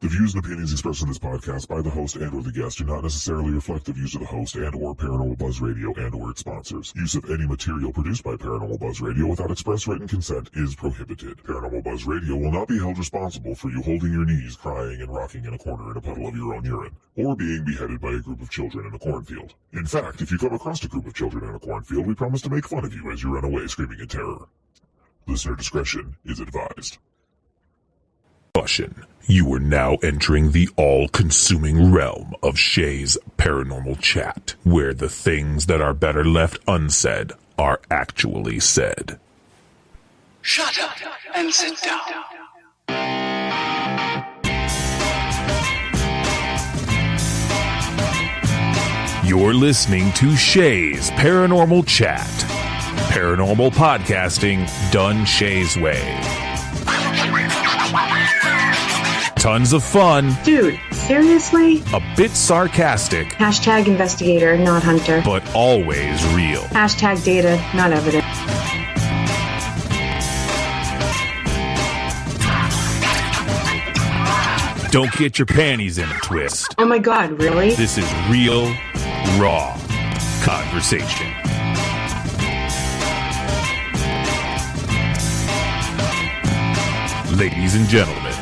The views and opinions expressed in this podcast by the host and or the guest do not necessarily reflect the views of the host and or Paranormal Buzz Radio and or its sponsors. Use of any material produced by Paranormal Buzz Radio without express written consent is prohibited. Paranormal Buzz Radio will not be held responsible for you holding your knees, crying, and rocking in a corner in a puddle of your own urine, or being beheaded by a group of children in a cornfield. In fact, if you come across a group of children in a cornfield, we promise to make fun of you as you run away screaming in terror. Listener discretion is advised. Caution. You are now entering the all-consuming realm of Shay's Paranormal Chat, where the things that are better left unsaid are actually said. Shut up and sit down. You're listening to Shay's Paranormal Chat. Paranormal podcasting done Shay's way. Tons of fun. Dude, seriously? A bit sarcastic. Hashtag investigator, not hunter. But always real. Hashtag data, not evidence. Don't get your panties in a twist. Oh my god, really? This is real, raw conversation. Ladies and gentlemen,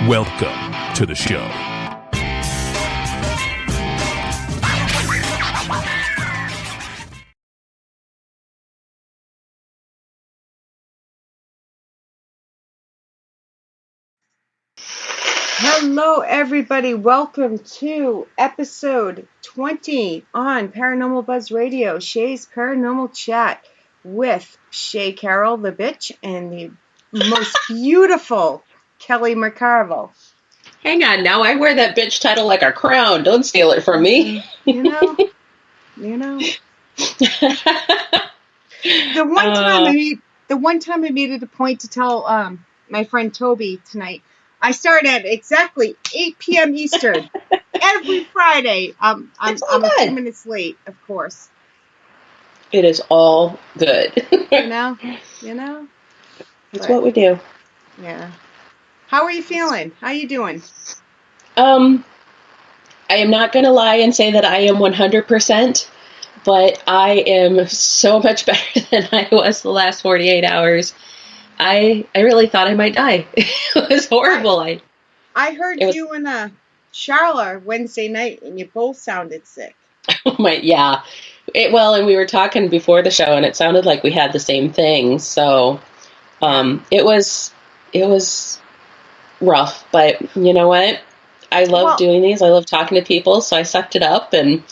welcome to the show. Hello, everybody. Welcome to episode 20 on Paranormal Buzz Radio, Shay's Paranormal Chat with Shay Carroll, the bitch, and the most beautiful Kelly McCarville. Hang on now, I wear that bitch title like a crown. Don't steal it from me. You know. The one time I made it a point to tell my friend Toby tonight, I start at exactly 8 p.m. Eastern every Friday. I'm a few minutes late, of course. It is all good. You know. That's what we do. Yeah. How are you feeling? How are you doing? I am not going to lie and say that I am 100%, but I am so much better than I was the last 48 hours. I really thought I might die. It was horrible. I heard you and Charla Wednesday night, and you both sounded sick. Yeah. And we were talking before the show, and it sounded like we had the same thing. So it was rough, but you know what? I love doing these. I love talking to people, so I sucked it up, and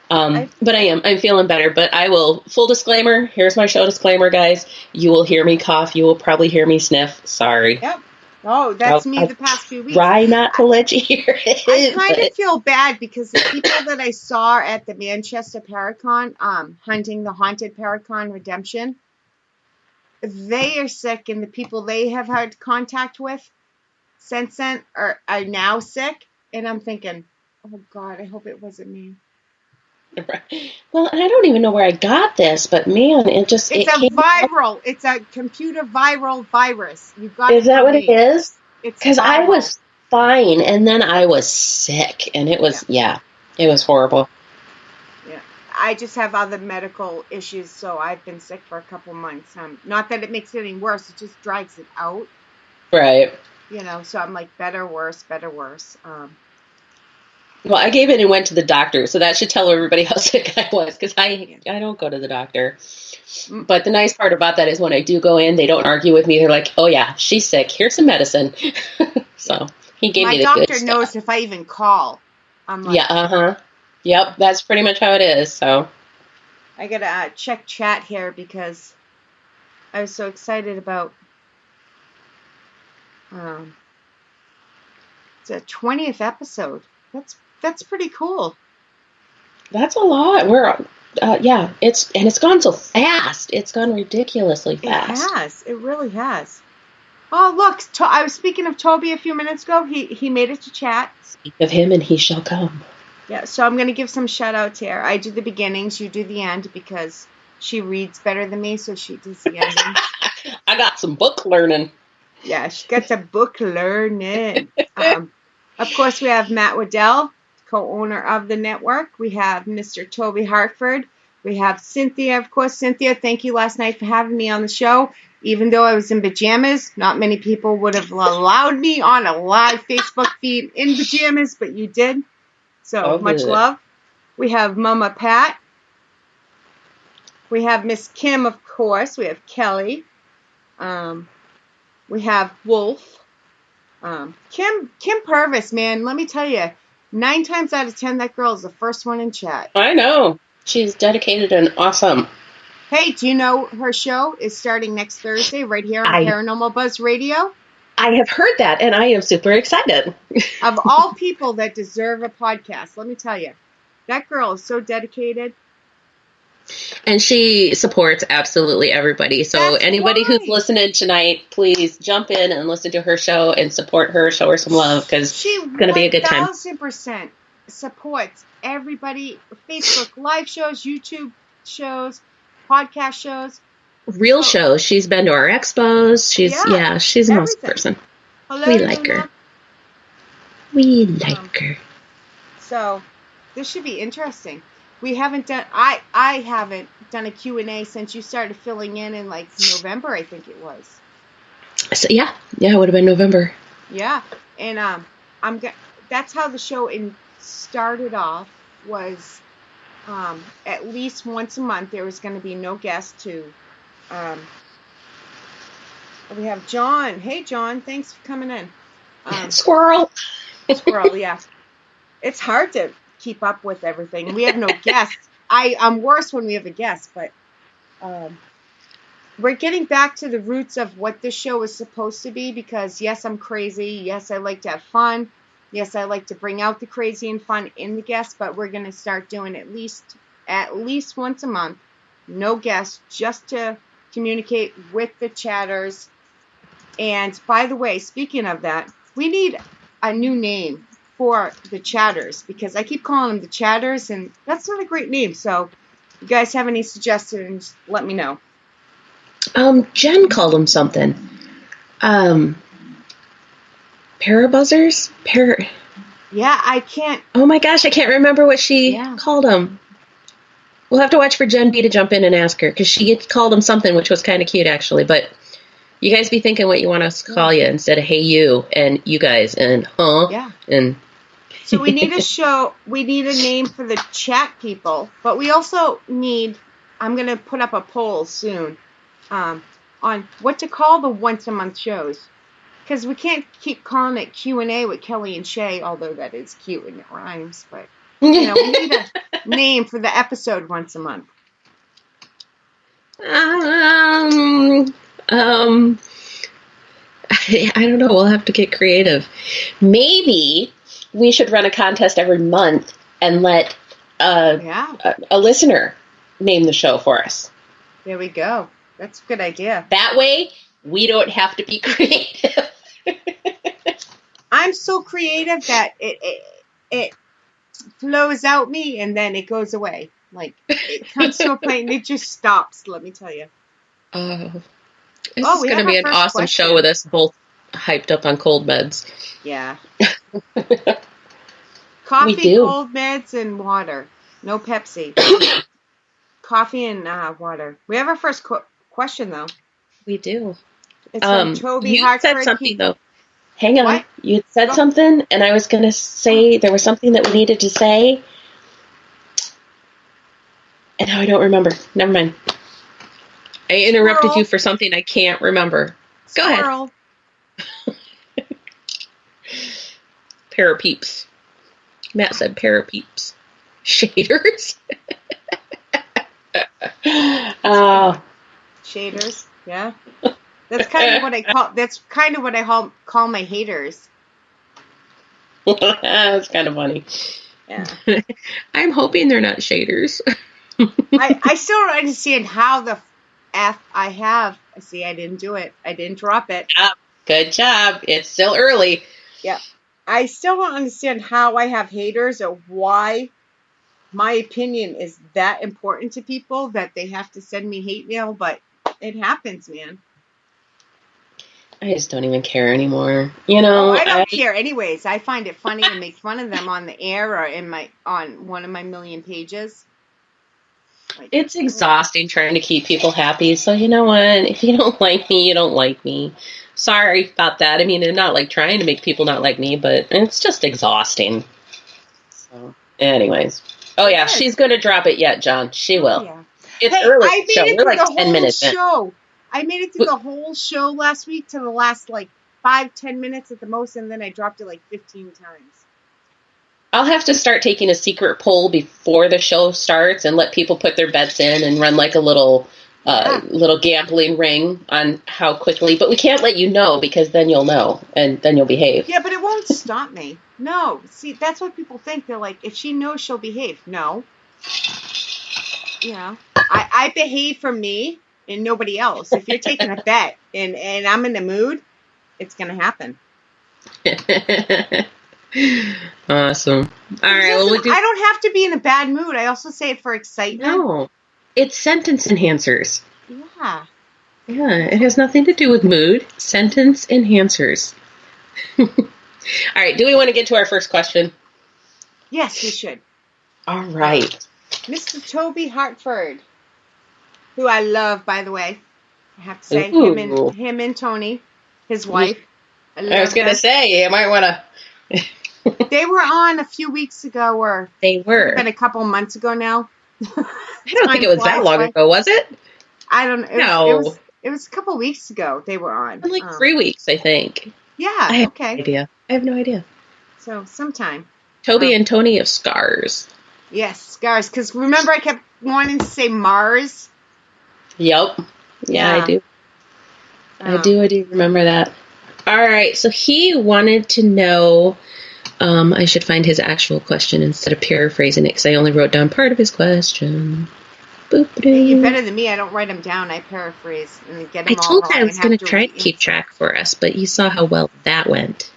but I'm feeling better. But I will, full disclaimer, here's my show disclaimer, guys. You will hear me cough. You will probably hear me sniff. Sorry. Yep. Oh, that's me the past few weeks. Try not to let you hear it. I kind of feel bad because the people that I saw at the Manchester Paracon, hunting the Haunted Paracon Redemption, they are sick, and the people they have had contact with since then are now sick. And I'm thinking, oh God, I hope it wasn't me. Well, and I don't even know where I got this, but man, it's a computer viral virus. Is that what it is? Because I was fine, and then I was sick, and it was, it was horrible. Yeah, I just have other medical issues, so I've been sick for a couple months. Not that it makes it any worse, it just drags it out. Right. You know, so I'm like, better, worse. Well, I gave it and went to the doctor, so that should tell everybody how sick I was, because I don't go to the doctor. But the nice part about that is when I do go in, they don't argue with me. They're like, oh yeah, she's sick. Here's some medicine. So he gave me the good stuff. My doctor knows if I even call. I'm like, Yep, that's pretty much how it is. So I got to check chat here because I was so excited about it's a 20th episode. That's pretty cool. That's a lot. It's gone so fast. It's gone ridiculously fast. It has. It really has. Oh, look, I was speaking of Toby a few minutes ago. He made it to chat. Speak of him and he shall come. Yeah, so I'm going to give some shout-outs here. I do the beginnings, you do the end, because she reads better than me, so she does the ending. I got some book learning. Yeah, she got the book learning. Of course, we have Matt Waddell, co-owner of the network. We have Mr. Toby Hartford. We have Cynthia, of course. Cynthia, thank you last night for having me on the show. Even though I was in pajamas, not many people would have allowed me on a live Facebook feed in pajamas, but you did. So much love. We have Mama Pat. We have Miss Kim, of course. We have Kelly. We have Wolf. Kim Purvis, man, let me tell you, 9 times out of 10, that girl is the first one in chat. I know. She's dedicated and awesome. Hey, do you know her show is starting next Thursday right here on Paranormal Buzz Radio? I have heard that, and I am super excited. Of all people that deserve a podcast, let me tell you, that girl is so dedicated. And she supports absolutely everybody. So That's anybody why. who's listening tonight, please jump in and listen to her show and support her, show her some love, because it's going to be a good time. 1,000% supports everybody. Facebook live shows, YouTube shows, podcast shows. Real shows. She's been to our expos. She's an awesome person. Hello, We like her. We like her. So this should be interesting. We haven't done, I haven't done a Q&A since you started filling in like November, I think it was. So yeah, it would have been November. Yeah, and that's how the show started off, was at least once a month there was going to be no guest to. We have John. Hey, John, thanks for coming in. Squirrel. Squirrel, yeah. It's hard to keep up with everything. We have no guests. I'm worse when we have a guest, but we're getting back to the roots of what this show is supposed to be, because yes, I'm crazy. Yes, I like to have fun. Yes, I like to bring out the crazy and fun in the guests, but we're going to start doing at least once a month, no guests, just to communicate with the chatters. And by the way, speaking of that, we need a new name for the chatters, because I keep calling them the chatters, and that's not a great name. So if you guys have any suggestions, let me know. Jen called them something. Parabuzzers? Yeah, I can't. Oh my gosh, I can't remember what she called them. We'll have to watch for Jen B to jump in and ask her, because she called them something, which was kind of cute, actually. But you guys be thinking what you want us to call you instead of hey you and you guys and and. So we need a name for the chat people, but we also need, I'm going to put up a poll soon on what to call the once a month shows, because we can't keep calling it Q&A with Kelly and Shay, although that is cute and it rhymes, but we need a name for the episode once a month. I don't know. We'll have to get creative. Maybe we should run a contest every month and let a listener name the show for us. There we go. That's a good idea. That way, we don't have to be creative. I'm so creative that it flows out me and then it goes away. Like, it comes to a point and it just stops, let me tell you. This is going to be an awesome show with us both hyped up on cold meds. Yeah. Coffee, cold meds, and water. No Pepsi. Coffee and water. We have our first question, though. We do. It's from Toby Hartford. You said something, though. Hang on. What? You said something, and I was going to say there was something that we needed to say. And now I don't remember. Never mind. I interrupted you for something I can't remember. Go ahead. Parapeeps. Matt said parapeeps. Shaders. Shaders. Yeah. That's kind of what I call. That's kind of what I call my haters. That's kind of funny. Yeah. I'm hoping they're not shaders. I still don't understand how the F I have. See, I didn't do it. I didn't drop it. Good job. It's still early. Yeah. I still don't understand how I have haters or why my opinion is that important to people that they have to send me hate mail, but it happens, man. I just don't even care anymore. I don't care anyways. I find it funny to make fun of them on the air or on one of my million pages. It's exhausting trying to keep people happy. So you know what? If you don't like me, you don't like me. Sorry about that. I mean, they're not like trying to make people not like me, but it's just exhausting. So, anyways. Oh yeah, she's going to drop it yet, John. She will. Yeah. It's early. I made it through like the 10 whole minutes show. I made it through the whole show last week to the last 5-10 minutes at the most, and then I dropped it 15 times. I'll have to start taking a secret poll before the show starts and let people put their bets in and run a little gambling ring on how quickly. But we can't let you know because then you'll know and then you'll behave. Yeah, but it won't stop me. No. See, that's what people think. They're like, if she knows, she'll behave. No. I behave for me and nobody else. If you're taking a bet and I'm in the mood, it's going to happen. Awesome. All right. Well, I don't have to be in a bad mood. I also say it for excitement. No. It's sentence enhancers. Yeah. Yeah. It has nothing to do with mood. Sentence enhancers. All right. Do we want to get to our first question? Yes, we should. All right. Mr. Toby Hartford, who I love, by the way. I have to say, him and Tony, his wife. I was going to say, you might want to. They were on a few weeks ago, or they were. It's been a couple months ago now. I don't think it was that long ago, was it? I don't know. It was a couple weeks ago they were on. 3 weeks, I think. Yeah, okay. I have no idea. So, sometime. Toby and Tony of Scars. Yes, Scars. Because remember I kept wanting to say Mars? Yep. Yeah, I do. I do remember that. All right, so he wanted to know, I should find his actual question instead of paraphrasing it, because I only wrote down part of his question. You're better than me. I don't write them down. I paraphrase and get them all wrong. I told you I was going to try to keep track for us, but you saw how well that went.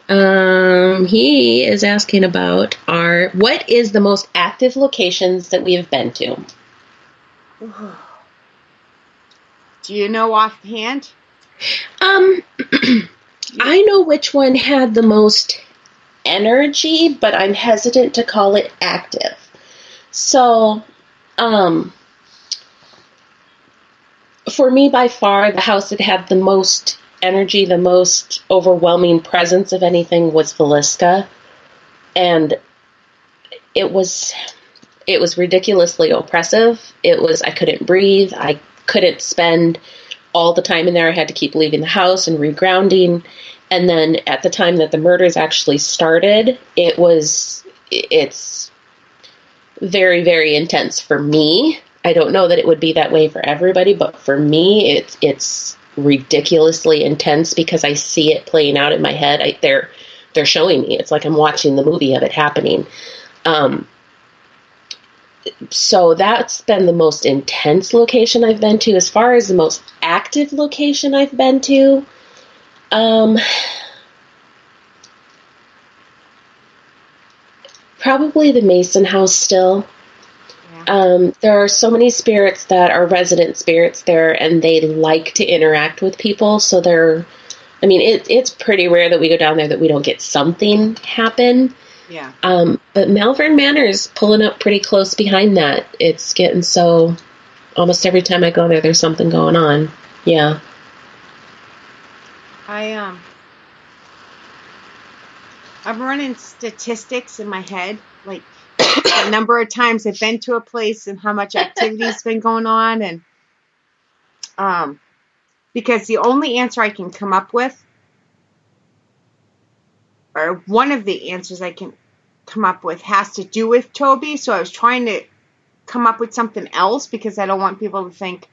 He is asking about what is the most active locations that we have been to? Do you know offhand? I know which one had the most energy, but I'm hesitant to call it active. So, for me, by far, the house that had the most energy, the most overwhelming presence of anything was Villisca. And it was ridiculously oppressive. I couldn't breathe. I couldn't spend all the time in there. I had to keep leaving the house and regrounding. And then at the time that the murders actually started, it's very, very intense for me. I don't know that it would be that way for everybody, but for me, it's ridiculously intense because I see it playing out in my head. They're showing me. It's like I'm watching the movie of it happening. So that's been the most intense location I've been to. As far as the most active location I've been to, probably the Mason house still. Yeah. There are so many spirits that are resident spirits there, and they like to interact with people. So it's pretty rare that we go down there that we don't get something happen. Yeah. But Malvern Manor is pulling up pretty close behind that. It's getting so almost every time I go there, there's something going on. Yeah. I'm running statistics in my head, like the number of times I've been to a place and how much activity's been going on, and because the only answer I can come up with, or one of the answers I can come up with, has to do with Toby. So I was trying to come up with something else because I don't want people to think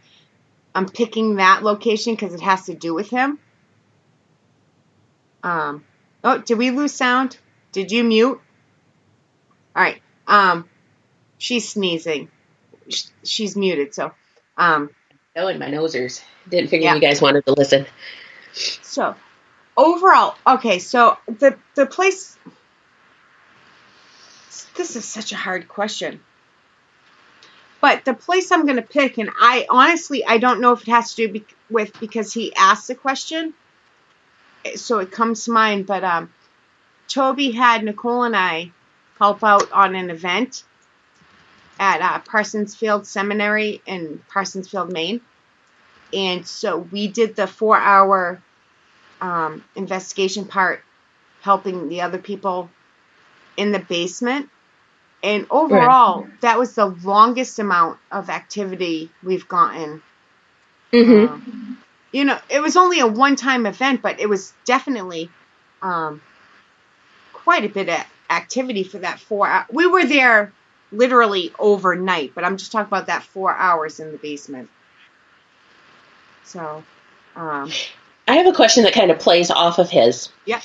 I'm picking that location because it has to do with him. Oh, did we lose sound? Did you mute? All right. She's sneezing. She's muted. So, Oh, and my nosers. Didn't figure you guys wanted to listen. So overall, okay, so the place, this is such a hard question. But the place I'm going to pick, and I honestly, I don't know if it has to do with because he asked the question, so it comes to mind. But Toby had Nicole and I help out on an event at Parsons Field Seminary in Parsonsfield, Maine. And so we did the 4-hour investigation part, helping the other people in the basement. And overall, that was the longest amount of activity we've gotten. Mm-hmm. It was only a one-time event, but it was definitely quite a bit of activity for that 4 hours. We were there literally overnight, but I'm just talking about that 4 hours in the basement. So, I have a question that kind of plays off of his. Yeah.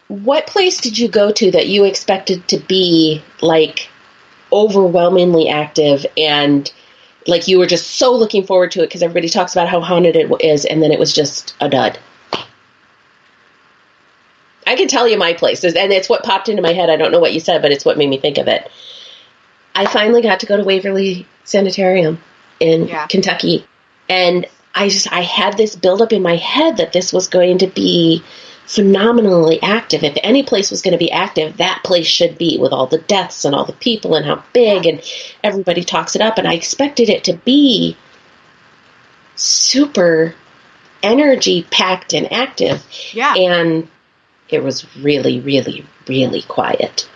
What place did you go to that you expected to be like overwhelmingly active and like you were just so looking forward to it because everybody talks about how haunted it is, and then it was just a dud? I can tell you my place, and it's what popped into my head. I don't know what you said, but it's what made me think of it. I finally got to go to Waverly Sanitarium in Kentucky, and I had this buildup in my head that this was going to be phenomenally active. If any place was going to be active, that place should be, with all the deaths and all the people and how big, and everybody talks it up. And I expected it to be super energy packed and active. Yeah. And it was really, really, really quiet.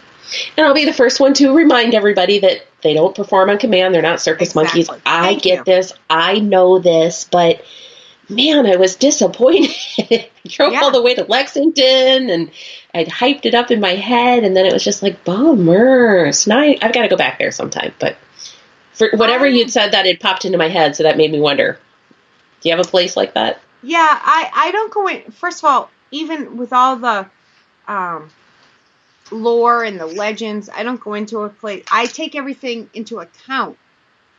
And I'll be the first one to remind everybody that they don't perform on command. They're not circus monkeys. I get this. I know this, but man, I was disappointed. I drove all the way to Lexington, and I'd hyped it up in my head, and then it was just like, bummer. So now I've got to go back there sometime. But for whatever you'd said, that had popped into my head, so that made me wonder. Do you have a place like that? Yeah, I don't go in. First of all, even with all the lore and the legends, I don't go into a place. I take everything into account,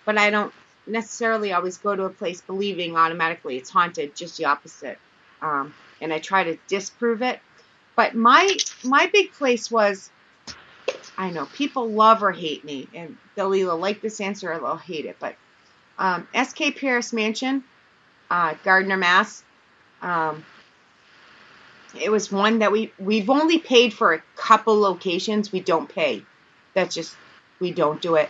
but I don't necessarily always go to a place believing automatically it's haunted, just the opposite. And I try to disprove it. But my big place was, I know people love or hate me, and they'll either like this answer or they'll hate it, but S.K. Pierce Mansion, Gardner, Mass. It was one that we've only paid for a couple locations. We don't pay. That's just, we don't do it.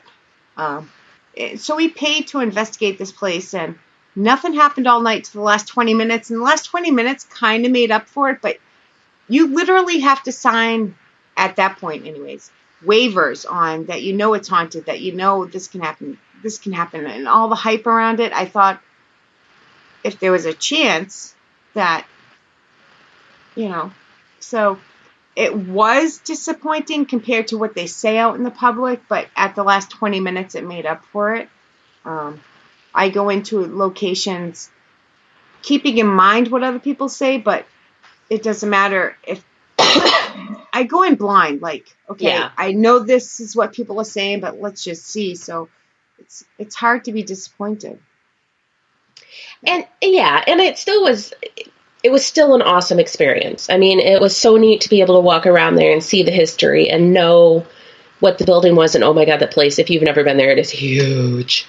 So we paid to investigate this place, and nothing happened all night to the last 20 minutes. And the last 20 minutes kind of made up for it, but you literally have to sign, at that point anyways, waivers on that it's haunted, that this can happen, and all the hype around it. I thought if there was a chance that, so it was disappointing compared to what they say out in the public, but at the last 20 minutes, it made up for it. I go into locations keeping in mind what other people say, but it doesn't matter if I go in blind. Like, okay, I know this is what people are saying, but let's just see. So it's hard to be disappointed. And it still was. It was still an awesome experience. I mean, it was so neat to be able to walk around there and see the history and know what the building was. And oh my God, that place, if you've never been there, it is huge.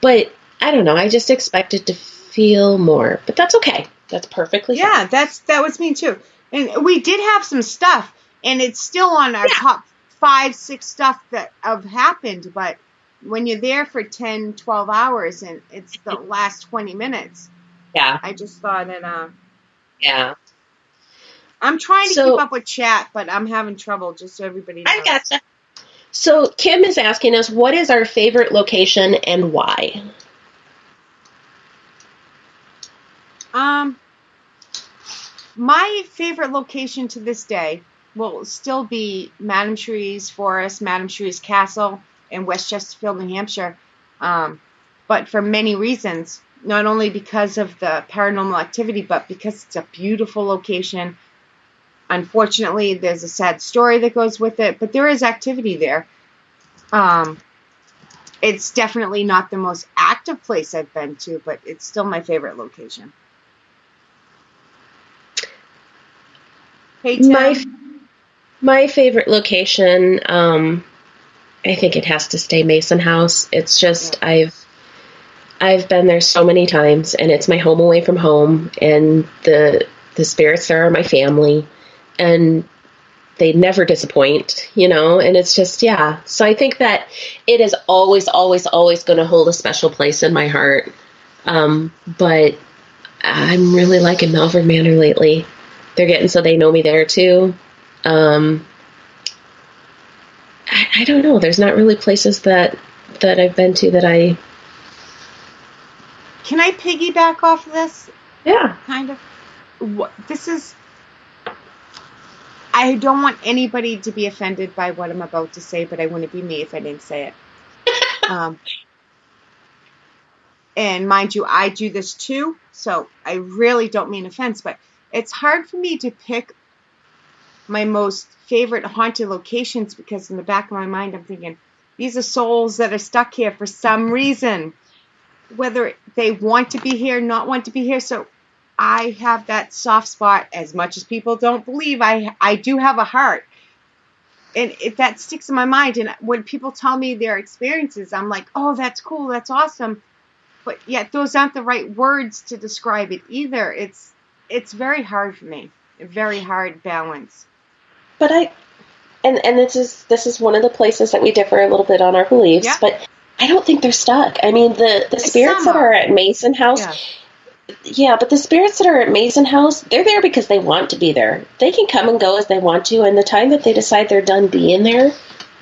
But I don't know. I just expected to feel more, but that's okay. That's perfectly fine. That was me too. And we did have some stuff, and it's still on our top 5-6 stuff that have happened. But when you're there for 10, 12 hours and it's the last 20 minutes, I just thought that, I'm trying to keep up with chat, but I'm having trouble, just so everybody knows. I gotcha. So Kim is asking us, what is our favorite location and why? My favorite location to this day will still be Madam Shree's Forest, Madam Shree's Castle in West Chesterfield, New Hampshire. But for many reasons, not only because of the paranormal activity, but because it's a beautiful location. Unfortunately, there's a sad story that goes with it, but there is activity there. It's definitely not the most active place I've been to, but it's still my favorite location. Hey, Tim. My favorite location, I think it has to stay Mason House. It's just I've been there so many times, and it's my home away from home, and the spirits there are my family, and they never disappoint, and it's just, yeah. So I think that it is always, always, always going to hold a special place in my heart. But I'm really liking Malvern Manor lately. They're getting so they know me there too. I don't know. There's not really places that I've been to that I... Can I piggyback off of this? Yeah. Kind of. This is... I don't want anybody to be offended by what I'm about to say, but I wouldn't be me if I didn't say it. And mind you, I do this too, so I really don't mean offense, but it's hard for me to pick my most favorite haunted locations because in the back of my mind I'm thinking, these are souls that are stuck here for some reason, whether they want to be here, not want to be here. So I have that soft spot. As much as people don't believe, I do have a heart. And that sticks in my mind. And when people tell me their experiences, I'm like, oh, that's cool, that's awesome. But yet those aren't the right words to describe it either. It's very hard for me. A very hard balance. But and this is one of the places that we differ a little bit on our beliefs, but I don't think they're stuck. I mean, the spirits that are at Mason House, but the spirits that are at Mason House, they're there because they want to be there. They can come and go as they want to, and the time that they decide they're done being there,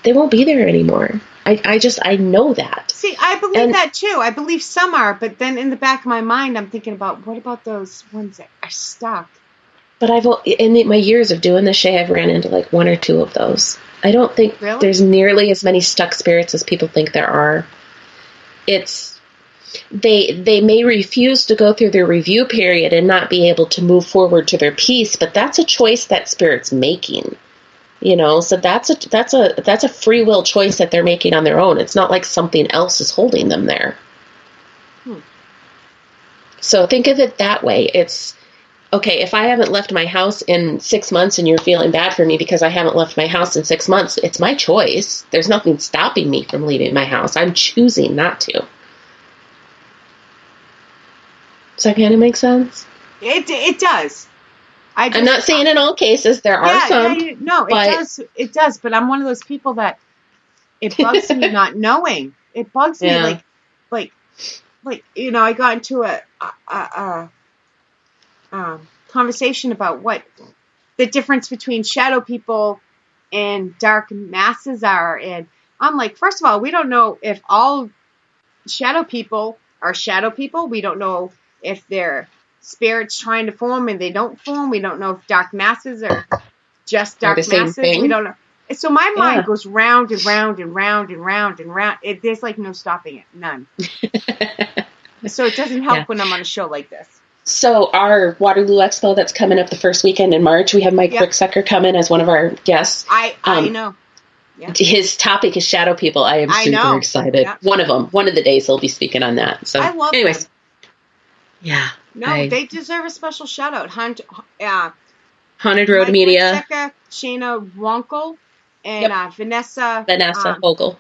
they won't be there anymore. I know that. See, I believe that too. I believe some are, but then in the back of my mind, I'm thinking about, what about those ones that are stuck? But in my years of doing this, Shay, I've ran into like one or two of those. I don't think there's nearly as many stuck spirits as people think there are. They may refuse to go through their review period and not be able to move forward to their piece, but that's a choice that spirit's making. So that's a free will choice that they're making on their own. It's not like something else is holding them there. So think of it that way. It's okay, if I haven't left my house in 6 months and you're feeling bad for me because I haven't left my house in 6 months, it's my choice. There's nothing stopping me from leaving my house. I'm choosing not to. Does that kind of make sense? It does. I'm not saying in all cases. There are some. No, it does. But I'm one of those people that it bugs me not knowing. It bugs me like I got into a conversation about what the difference between shadow people and dark masses are, and I'm like, first of all, we don't know if all shadow people are shadow people. We don't know if they're spirits trying to form and they don't form. We don't know if dark masses are just dark masses. We don't know. So my mind goes round and round and round and round and round. There's like no stopping it. None. So it doesn't help when I'm on a show like this. So our Waterloo Expo that's coming up the first weekend in March, we have Mike Ricksecker come in as one of our guests. I know. Yeah. His topic is shadow people. I am super excited. Yeah. One of the days he'll be speaking on that. So I love anyways. them. Yeah. No, they deserve a special shout out. Haunted Road Mike Media. Ricksecker, Shayna Wonkel, and Vanessa Fogel.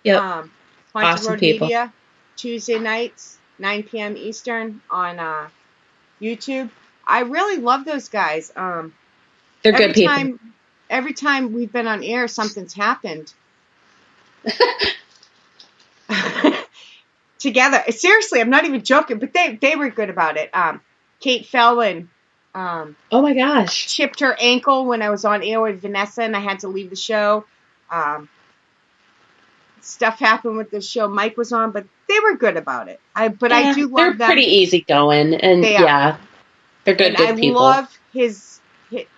Yep. Haunted Awesome Road people. Media, Tuesday nights, 9 p.m. Eastern on YouTube. I really love those guys. They're good people. Every time we've been on air, something's happened. Together. Seriously, I'm not even joking, but they were good about it. Kate Fellman. Oh my gosh. Chipped her ankle when I was on air with Vanessa and I had to leave the show. Stuff happened with the show Mike was on, but they were good about it. I do love them. They're pretty easygoing, and they're good people. I love his.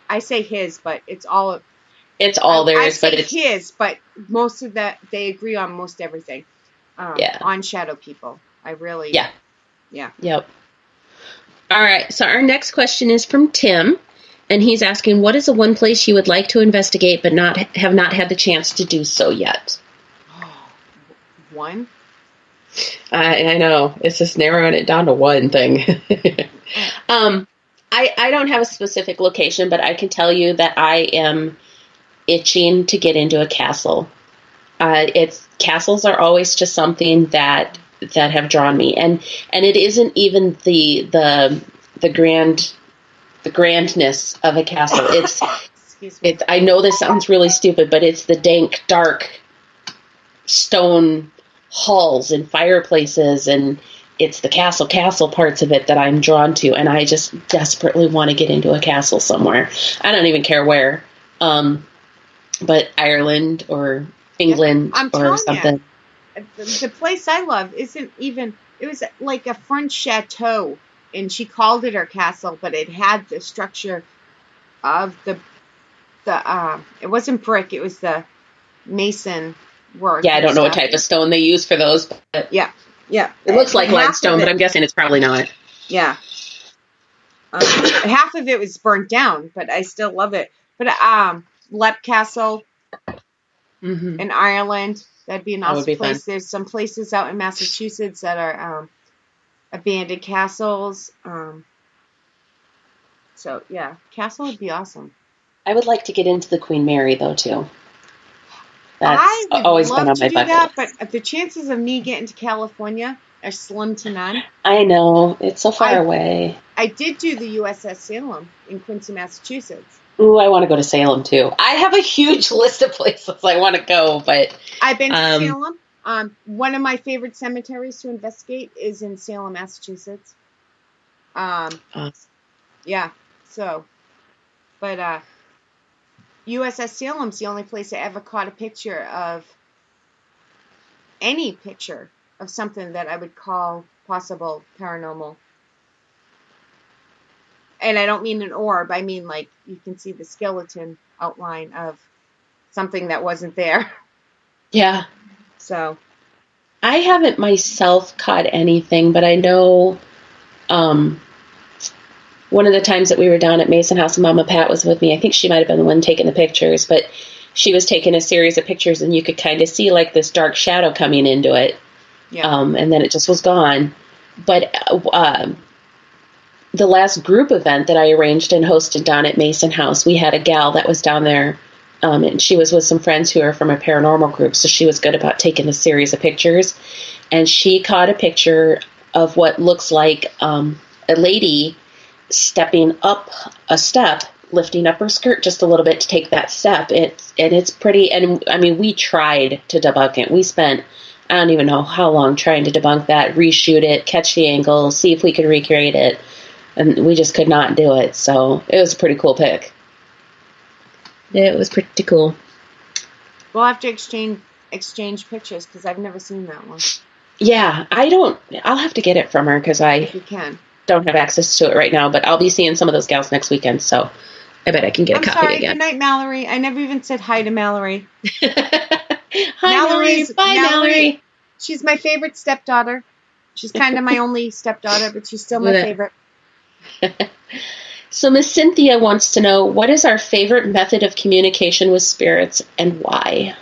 I say his, but it's all theirs. But it's his. But most of that they agree on most everything. On shadow people, I really. Yeah. Yep. All right. So our next question is from Tim, and he's asking, "What is the one place you would like to investigate, but have not had the chance to do so yet?" One? I know. It's just narrowing it down to one thing. I don't have a specific location, but I can tell you that I am itching to get into a castle. Castles are always just something that have drawn me, and it isn't even the grandness of a castle. Excuse me. I know this sounds really stupid, but it's the dank, dark stone halls and fireplaces, and it's the castle parts of it that I'm drawn to, and I just desperately want to get into a castle somewhere. I don't even care where, but Ireland or England or something. The place I love isn't even, it was like a French chateau, and she called it her castle, but it had the structure of the it wasn't brick, it was the mason work. Yeah, I don't know what type of stone they use for those, but yeah. It looks like limestone, but I'm guessing it's probably not. Yeah. Half of it was burnt down, but I still love it. But Lep Castle in Ireland, that'd be an awesome place. Fun. There's some places out in Massachusetts that are abandoned castles. So, yeah, castle would be awesome. I would like to get into the Queen Mary, though, too. I would always love been on my bucket list. But the chances of me getting to California are slim to none. I know. It's so far away. I did do the USS Salem in Quincy, Massachusetts. Ooh, I want to go to Salem, too. I have a huge list of places I want to go, but... I've been to Salem. One of my favorite cemeteries to investigate is in Salem, Massachusetts. Awesome. Yeah, so... But, USS Salem's the only place I ever caught a picture of any picture of something that I would call possible paranormal. And I don't mean an orb, I mean like you can see the skeleton outline of something that wasn't there. Yeah. So. I haven't myself caught anything, but I know one of the times that we were down at Mason House and Mama Pat was with me, I think she might have been the one taking the pictures, but she was taking a series of pictures and you could kind of see like this dark shadow coming into it. Yeah. And then it just was gone. But the last group event that I arranged and hosted down at Mason House, we had a gal that was down there, and she was with some friends who are from a paranormal group, so she was good about taking a series of pictures. And she caught a picture of what looks like a lady stepping up a step, lifting up her skirt just a little bit to take that step. It's pretty, and I mean, we tried to debunk it. We spent, I don't even know how long trying to debunk that, reshoot it, catch the angle, see if we could recreate it, and we just could not do it. So it was a pretty cool pic. It was pretty cool. We'll have to exchange pictures because I've never seen that one. Yeah, I'll have to get it from her because if you can. Don't have access to it right now, but I'll be seeing some of those gals next weekend, so I bet I can get a copy again. Good night, Mallory. I never even said hi to Mallory. Hi, Mallory. Bye, Mallory. She's my favorite stepdaughter. She's kind of my only stepdaughter, but she's still my favorite. So Miss Cynthia wants to know, what is our favorite method of communication with spirits and why?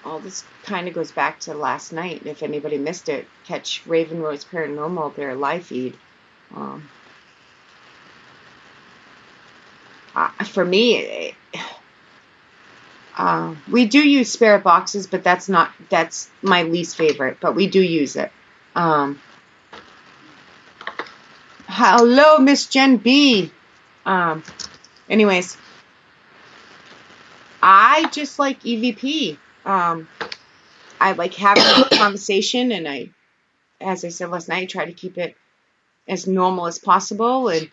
All this kind of goes back to last night. If anybody missed it, catch Raven Rose Paranormal, their live feed. For me, we do use spirit boxes, but that's my least favorite, but we do use it. Hello, Miss Jen B. Anyways, I just like EVP. I like having a conversation, and as I said last night, I try to keep it as normal as possible, and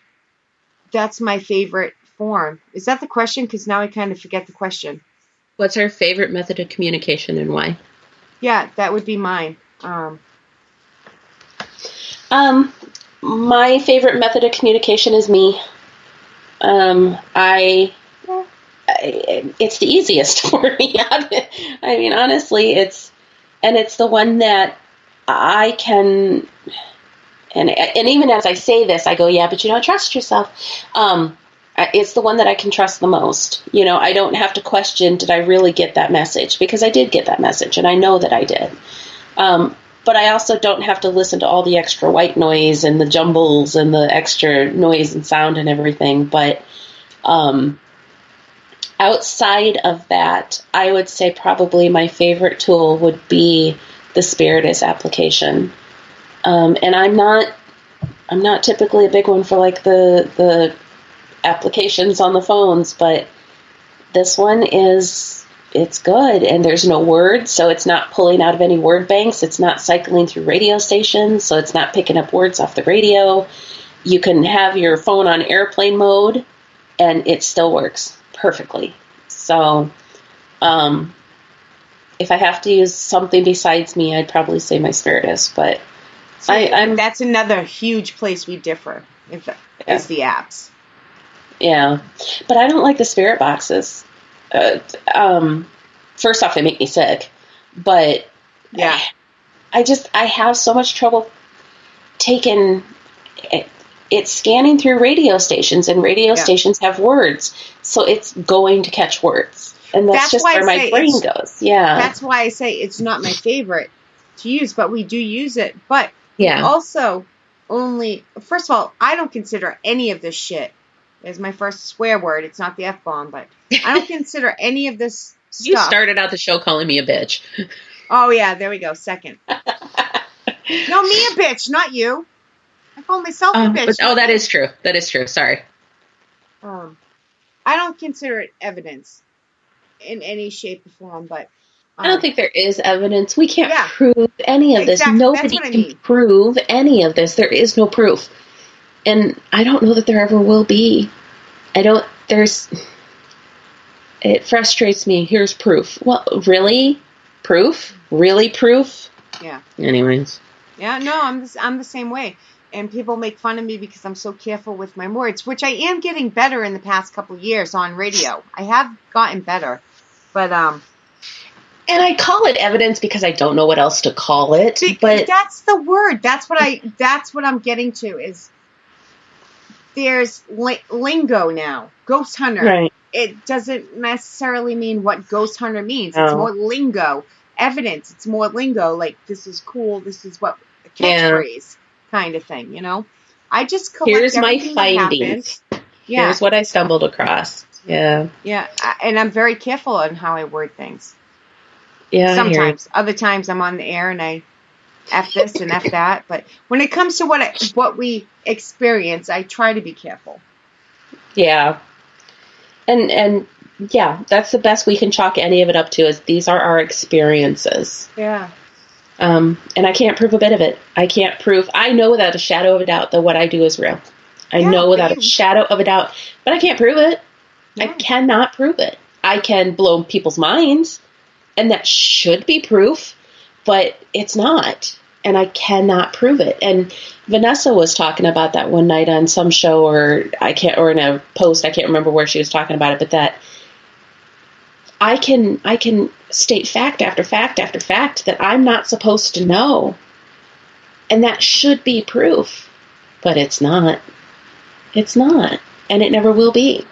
that's my favorite form. Is that the question? Because now I kind of forget the question. What's our favorite method of communication and why? Yeah, that would be mine. My favorite method of communication is me. It's the easiest for me. I mean, honestly, it's the one that I can, and even as I say this, I go, yeah, but you don't trust yourself. It's the one that I can trust the most. You know, I don't have to question, did I really get that message? Because I did get that message, and I know that I did. but I also don't have to listen to all the extra white noise and the jumbles and the extra noise and sound and everything. But outside of that, I would say probably my favorite tool would be the Spiritus application. And I'm not typically a big one for like the applications on the phones, but this one it's good, and there's no words, so it's not pulling out of any word banks. It's not cycling through radio stations, so it's not picking up words off the radio. You can have your phone on airplane mode, and it still works perfectly. So, if I have to use something besides me, I'd probably say my Spiritus, but that's another huge place we differ, is the apps. Yeah, but I don't like the spirit boxes. First off, they make me sick, but yeah, I have so much trouble taking it's scanning through radio stations, and radio stations have words, so it's going to catch words, and that's just where my brain goes. Yeah, that's why I say it's not my favorite to use, but we do use it. But also only, first of all, I don't consider any of this shit. Is my first swear word. It's not the F-bomb, but I don't consider any of this stuff. You started out the show calling me a bitch. Oh, yeah, there we go. Second. No, me a bitch, not you. I call myself a bitch. That is true. That is true. Sorry. I don't consider it evidence in any shape or form, but... I don't think there is evidence. We can't prove any of this. Nobody can prove any of this. There is no proof. And I don't know that there ever will be. It frustrates me. Here's proof. Well, really? Proof? Really proof? Yeah. Anyways. Yeah, no, I'm the same way. And people make fun of me because I'm so careful with my words, which I am getting better in the past couple of years on radio. I have gotten better. But, and I call it evidence because I don't know what else to call it. But that's the word. That's what I'm getting to is... There's lingo now. Ghost hunter. Right. It doesn't necessarily mean what ghost hunter means. No. It's more lingo. Evidence. It's more lingo. Like, this is cool. This is what a catchphrase kind of thing, you know? I just collect Here's my findings. Yeah. Here's what I stumbled across. Yeah. Yeah. And I'm very careful on how I word things. Yeah. Sometimes. Other times I'm on the air and I F this and F that, but when it comes to what we experience, I try to be careful. Yeah. And yeah, that's the best we can chalk any of it up to is these are our experiences. Yeah. And I can't prove a bit of it. I know without a shadow of a doubt that what I do is real. I know without a shadow of a doubt, but I can't prove it. Yeah. I cannot prove it. I can blow people's minds, and that should be proof. But it's not, and I cannot prove it. And Vanessa was talking about that one night on some show, or in a post, I can't remember where she was talking about it, but that I can state fact after fact after fact that I'm not supposed to know, and that should be proof, but it's not. It's not, and it never will be.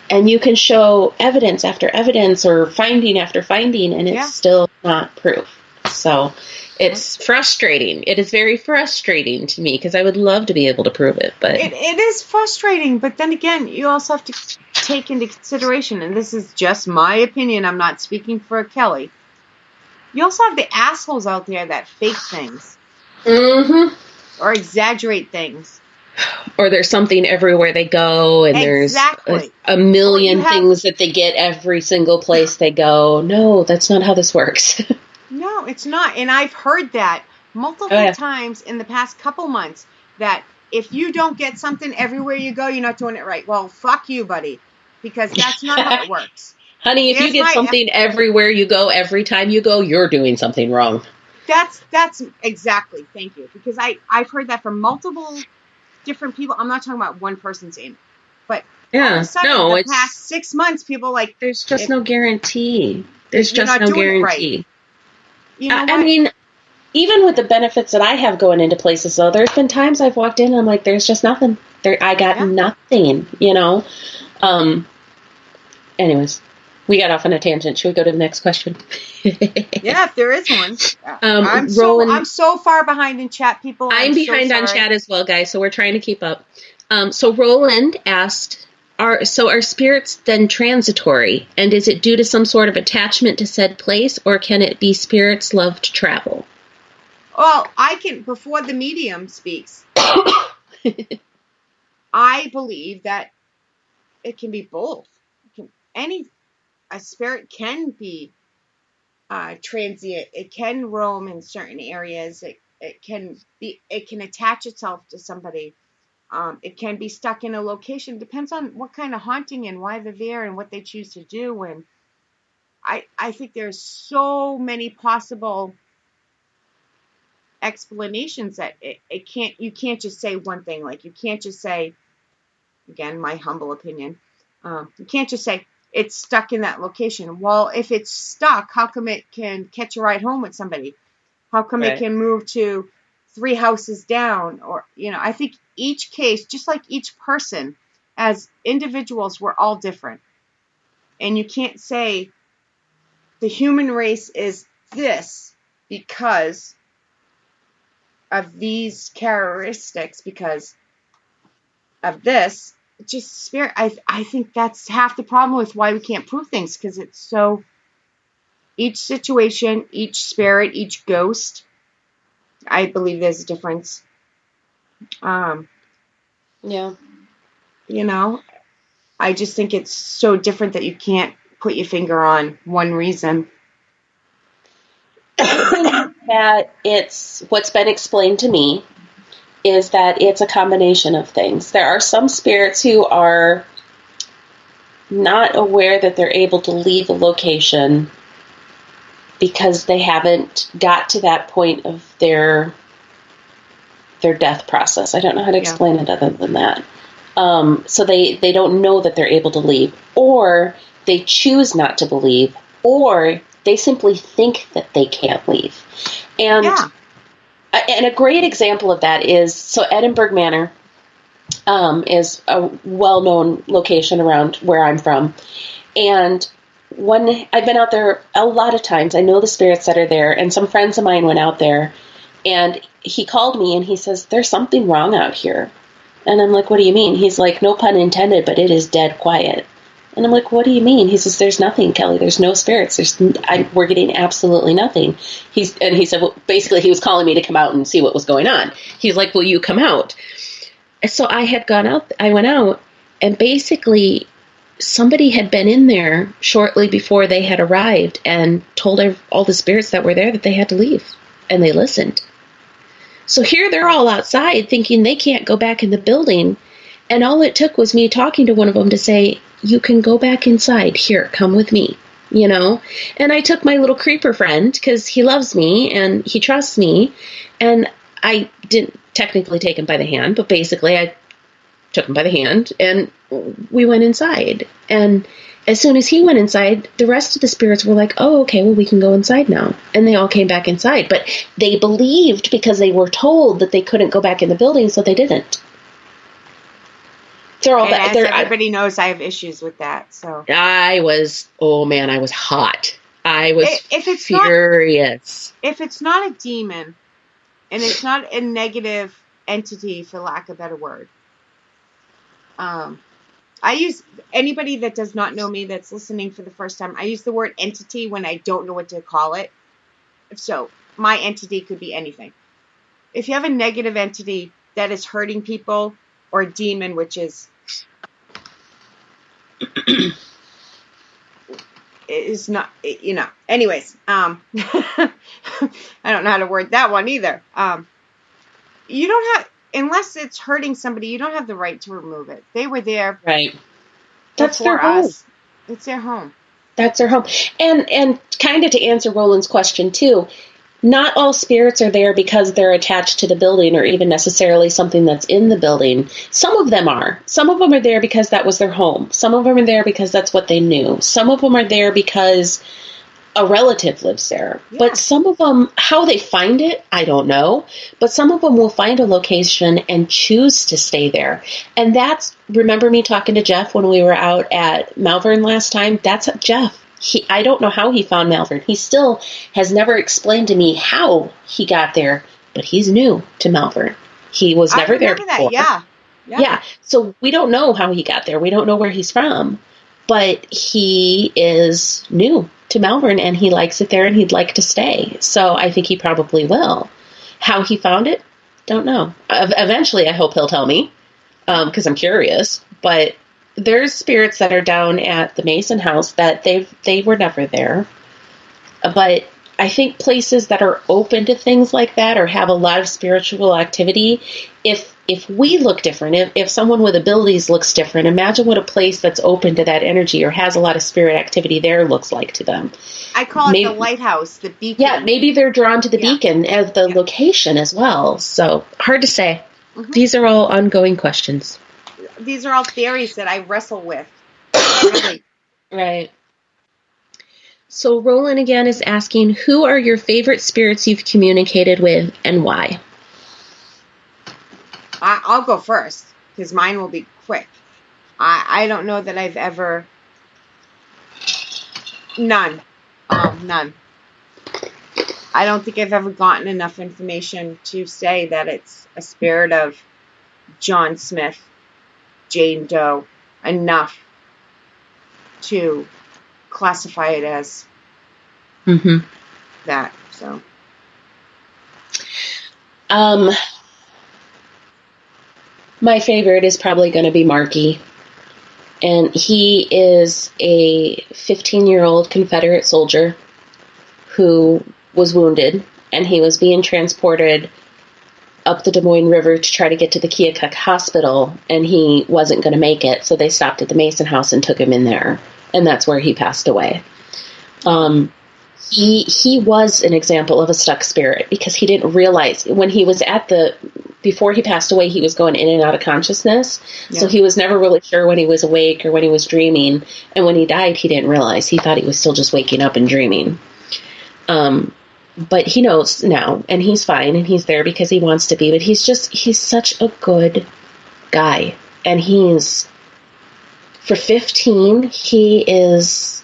And you can show evidence after evidence or finding after finding, and it's still not proof. So it's frustrating. It is very frustrating to me because I would love to be able to prove it. But it is frustrating. But then again, you also have to take into consideration, and this is just my opinion. I'm not speaking for Kelly. You also have the assholes out there that fake things. Mm-hmm. Or exaggerate things. Or there's something everywhere they go, and there's a million things that they get every single place they go. No, that's not how this works. No, it's not. And I've heard that multiple times in the past couple months, that if you don't get something everywhere you go, you're not doing it right. Well, fuck you, buddy, because that's not how it works. Honey, if you get something everywhere you go, every time you go, you're doing something wrong. That's exactly. Thank you. Because I've heard that from multiple different people. I'm not talking about one person's name, but the past 6 months, people like... There's just no guarantee. There's just no guarantee. Right. You know I mean, even with the benefits that I have going into places, though, there's been times I've walked in and I'm like, there's just nothing. I got nothing, you know? Anyways. We got off on a tangent. Should we go to the next question? Yeah, if there is one. Roland, I'm so far behind in chat, people. I'm behind so on sorry. chat as well, guys, so we're trying to keep up. So Roland asked, are spirits then transitory? And is it due to some sort of attachment to said place, or can it be spirits love to travel? Well, before the medium speaks, I believe that it can be both. A spirit can be transient. It can roam in certain areas. It can attach itself to somebody. It can be stuck in a location. Depends on what kind of haunting and why they're there and what they choose to do. And I think there's so many possible explanations that you can't just say one thing. Like, you can't just say, again, my humble opinion, you can't just say it's stuck in that location. Well, if it's stuck, how come it can catch a ride home with somebody? How come it can move to 3 houses down? Or, I think each case, just like each person, as individuals, we're all different. And you can't say the human race is this because of these characteristics, because of this. Just spirit. I think that's half the problem with why we can't prove things, because it's so, each situation, each spirit, each ghost, I believe there's a difference. Yeah. I just think it's so different that you can't put your finger on one reason. I think that it's what's been explained to me is that it's a combination of things. There are some spirits who are not aware that they're able to leave a location because they haven't got to that point of their death process. I don't know how to explain it other than that. So they don't know that they're able to leave, or they choose not to believe, or they simply think that they can't leave. And a great example of that is, so Edinburgh Manor is a well-known location around where I'm from. And when I've been out there a lot of times, I know the spirits that are there, and some friends of mine went out there, and he called me and he says, there's something wrong out here. And I'm like, what do you mean? He's like, no pun intended, but it is dead quiet. And I'm like, what do you mean? He says, there's nothing, Kelly. There's no spirits. We're getting absolutely nothing. He said, well, basically he was calling me to come out and see what was going on. He's like, will you come out? So I went out, and basically somebody had been in there shortly before they had arrived and told all the spirits that were there that they had to leave, and they listened. So here they're all outside thinking they can't go back in the building. And all it took was me talking to one of them to say, you can go back inside. Here, come with me, And I took my little creeper friend because he loves me and he trusts me. And I didn't technically take him by the hand, but basically I took him by the hand and we went inside. And as soon as he went inside, the rest of the spirits were like, oh, okay, well, we can go inside now. And they all came back inside. But they believed because they were told that they couldn't go back in the building, so they didn't. They're all back. Everybody knows I have issues with that. So I was hot. I was furious. If it's not a demon, and it's not a negative entity, for lack of a better word, I use, anybody that does not know me that's listening for the first time, I use the word entity when I don't know what to call it. So my entity could be anything. If you have a negative entity that is hurting people, or a demon, which is not, anyways, I don't know how to word that one either. You don't have, unless it's hurting somebody, you don't have the right to remove it. They were there. Right. That's their home. It's their home. That's their home. And kind of to answer Roland's question too, not all spirits are there because they're attached to the building or even necessarily something that's in the building. Some of them are. Some of them are there because that was their home. Some of them are there because that's what they knew. Some of them are there because a relative lives there. Yeah. But some of them, how they find it, I don't know. But some of them will find a location and choose to stay there. And remember me talking to Jeff when we were out at Malvern last time? That's Jeff. I don't know how he found Malvern. He still has never explained to me how he got there, but he's new to Malvern. He was never there before. Yeah. So we don't know how he got there. We don't know where he's from, but he is new to Malvern and he likes it there and he'd like to stay. So I think he probably will. How he found it, don't know. Eventually, I hope he'll tell me because I'm curious. But there's spirits that are down at the Mason house that they were never there. But I think places that are open to things like that or have a lot of spiritual activity, if we look different, if someone with abilities looks different, imagine what a place that's open to that energy or has a lot of spirit activity there looks like to them. I call it the lighthouse, the beacon. Yeah, maybe they're drawn to the beacon as the location as well. So hard to say. Mm-hmm. These are all ongoing questions. These are all theories that I wrestle with. Really. Right. So Roland again is asking, who are your favorite spirits you've communicated with and why? I'll go first because mine will be quick. I don't know that I've ever... None. None. I don't think I've ever gotten enough information to say that it's a spirit of John Smith, Jane Doe, enough to classify it as that. So, my favorite is probably going to be Marky, and he is a 15-year-old Confederate soldier who was wounded, and he was being transported up the Des Moines River to try to get to the Keokuk Hospital, and he wasn't going to make it, so they stopped at the Mason house and took him in there, and that's where he passed away. He was an example of a stuck spirit because he didn't realize when he was before he passed away, he was going in and out of consciousness. Yeah. So he was never really sure when he was awake or when he was dreaming. And when he died, he didn't realize. He thought he was still just waking up and dreaming. But he knows now, and he's fine, and he's there because he wants to be. But he's such a good guy. And for 15, he's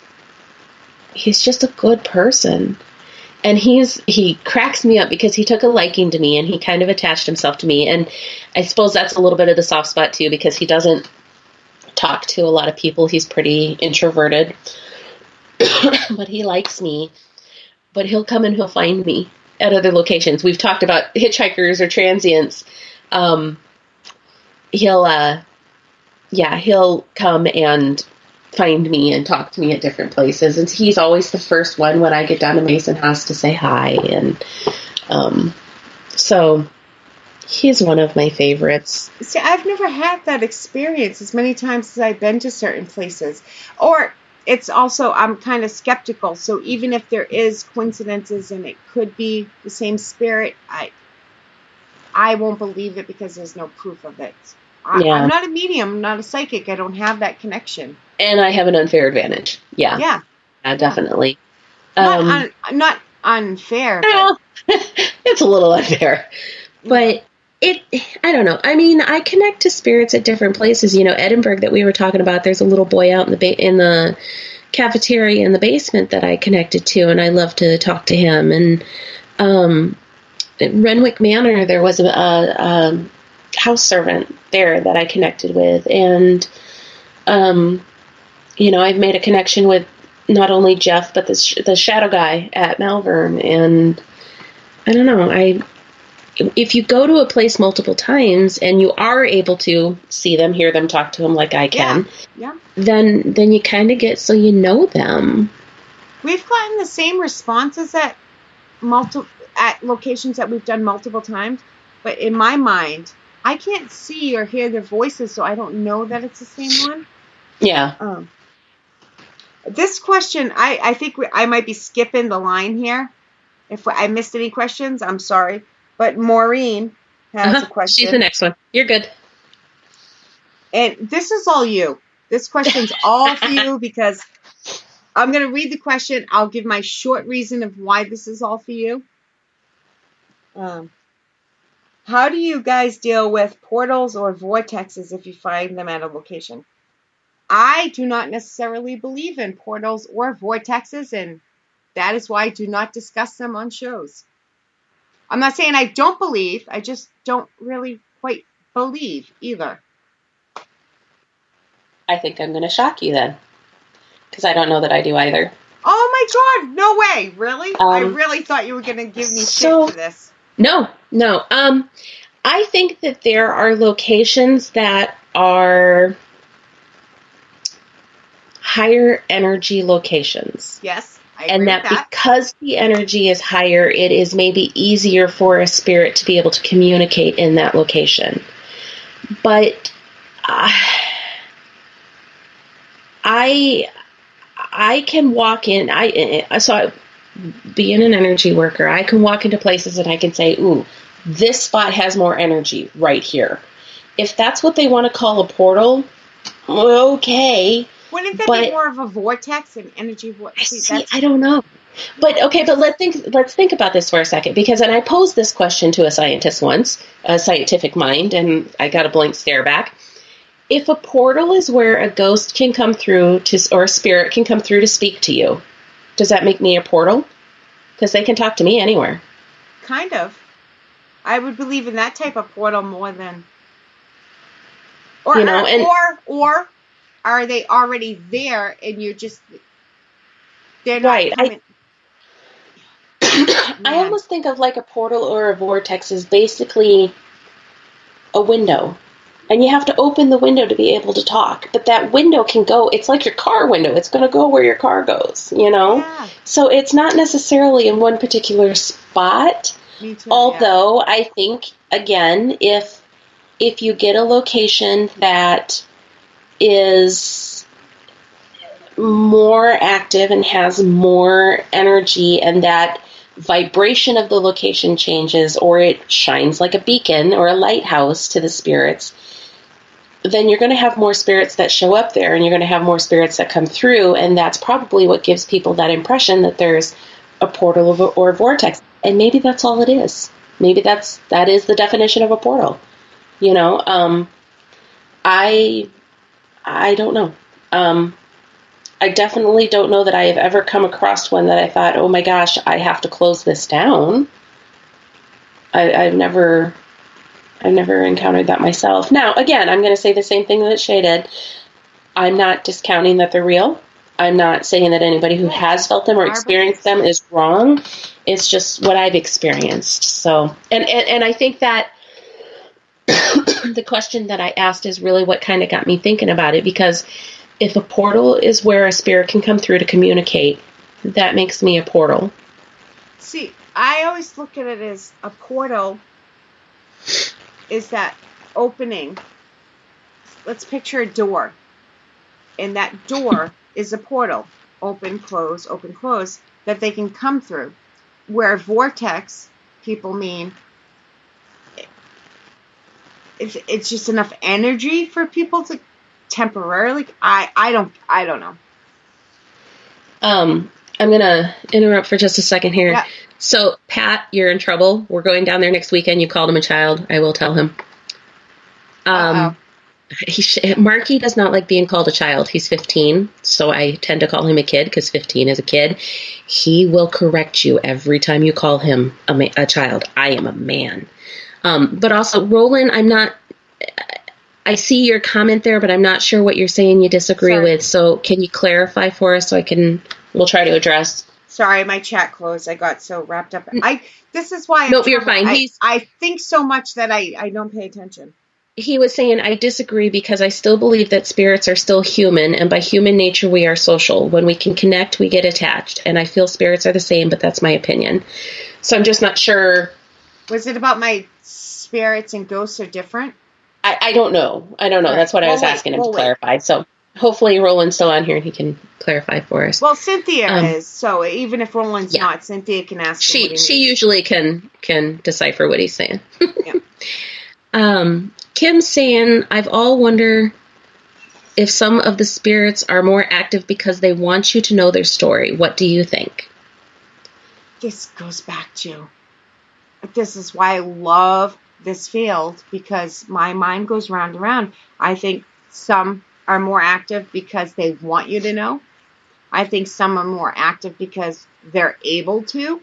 just a good person. And he cracks me up because he took a liking to me and he kind of attached himself to me. And I suppose that's a little bit of the soft spot too, because he doesn't talk to a lot of people. He's pretty introverted, but he likes me. But he'll come and he'll find me at other locations. We've talked about hitchhikers or transients. He'll come and find me and talk to me at different places. And he's always the first one when I get down to Mason House to say hi. And so he's one of my favorites. See, I've never had that experience as many times as I've been to certain places. Or it's also, I'm kind of skeptical. So even if there is coincidences and it could be the same spirit, I won't believe it because there's no proof of it. I'm not a medium. I'm not a psychic. I don't have that connection. And I have an unfair advantage. Yeah. Yeah. Definitely. Not unfair. Well, it's a little unfair. But I don't know. I mean, I connect to spirits at different places. You know, Edinburgh that we were talking about, there's a little boy out in the cafeteria in the basement that I connected to, and I love to talk to him. And at Renwick Manor, there was a house servant there that I connected with. And, I've made a connection with not only Jeff, but the shadow guy at Malvern. And I don't know, if you go to a place multiple times and you are able to see them, hear them, talk to them like I can, then you kind of get so you know them. We've gotten the same responses at locations that we've done multiple times, but in my mind, I can't see or hear their voices, so I don't know that it's the same one. Yeah. This question, I think I might be skipping the line here. If I missed any questions, I'm sorry. But Maureen has a question. She's the next one. You're good. And this is all you. This question's all for you because I'm going to read the question. I'll give my short reason of why this is all for you. How do you guys deal with portals or vortexes if you find them at a location? I do not necessarily believe in portals or vortexes, and that is why I do not discuss them on shows. I'm not saying I don't believe. I just don't really quite believe either. I think I'm going to shock you then, because I don't know that I do either. Oh my God! No way! Really? I really thought you were going to give me shit for this. No. I think that there are locations that are higher energy locations. Yes, I agree with that. Because the energy is higher, it is maybe easier for a spirit to be able to communicate in that location. But I can walk in. Being an energy worker, I can walk into places and I can say, ooh, this spot has more energy right here. If that's what they want to call a portal, okay. Wouldn't that be more of a vortex, an energy vortex? See, I don't know. But okay, but let's think about this for a second, because and I posed this question to a scientist once, a scientific mind, and I got a blank stare back. If a portal is where a ghost can come through or a spirit can come through to speak to you, does that make me a portal? Because they can talk to me anywhere. Kind of. I would believe in that type of portal more than... Or are they already there and you're just... They're not right. coming... I almost think of like a portal or a vortex as basically a window. And you have to open the window to be able to talk. But that window can go, it's like your car window. It's going to go where your car goes, you know? Yeah. So it's not necessarily in one particular spot. Me too, although I think, again, if you get a location that is more active and has more energy and that vibration of the location changes, or it shines like a beacon or a lighthouse to the spirits, then you're going to have more spirits that show up there, and you're going to have more spirits that come through, and that's probably what gives people that impression that there's a portal or a vortex. And maybe that's all it is. Maybe that is the definition of a portal. You know, I don't know. I definitely don't know that I have ever come across one that I thought, oh my gosh, I have to close this down. I've never encountered that myself. Now, again, I'm going to say the same thing that Shay did. I'm not discounting that they're real. I'm not saying that anybody who has felt them or experienced them is wrong. It's just what I've experienced. So, and I think that the question that I asked is really what kind of got me thinking about it, because if a portal is where a spirit can come through to communicate, that makes me a portal. See, I always look at it as a portal is that opening. Let's picture a door. And that door is a portal. Open, close, that they can come through. Where vortex, people mean, it's just enough energy for people to temporarily. I don't know. I'm gonna interrupt for just a second here. Yeah. So, Pat, you're in trouble. We're going down there next weekend. You called him a child. I will tell him. Marky does not like being called a child. He's 15, so I tend to call him a kid because 15 is a kid. He will correct you every time you call him a child. I am a man. But also, Roland, I see your comment there, but I'm not sure what you're saying you disagree with. So can you clarify for us so we'll try to address. Sorry, my chat closed. I got so wrapped up. This is why you're fine. I think so much that I don't pay attention. He was saying, I disagree because I still believe that spirits are still human, and by human nature, we are social. When we can connect, we get attached, and I feel spirits are the same, but that's my opinion. So I'm just not sure. Was it about my spirits and ghosts are different? I don't know. I don't know. That's what I was asking him to clarify. So hopefully Roland's still on here and he can clarify for us. Well, Cynthia is, so even if Roland's not, Cynthia can ask him what he She usually can decipher what he's saying. Yeah. Kim's saying, I've all wonder if some of the spirits are more active because they want you to know their story. What do you think? This goes back to, this is why I love this field, because my mind goes round and round. I think some are more active because they want you to know. I think some are more active because they're able to.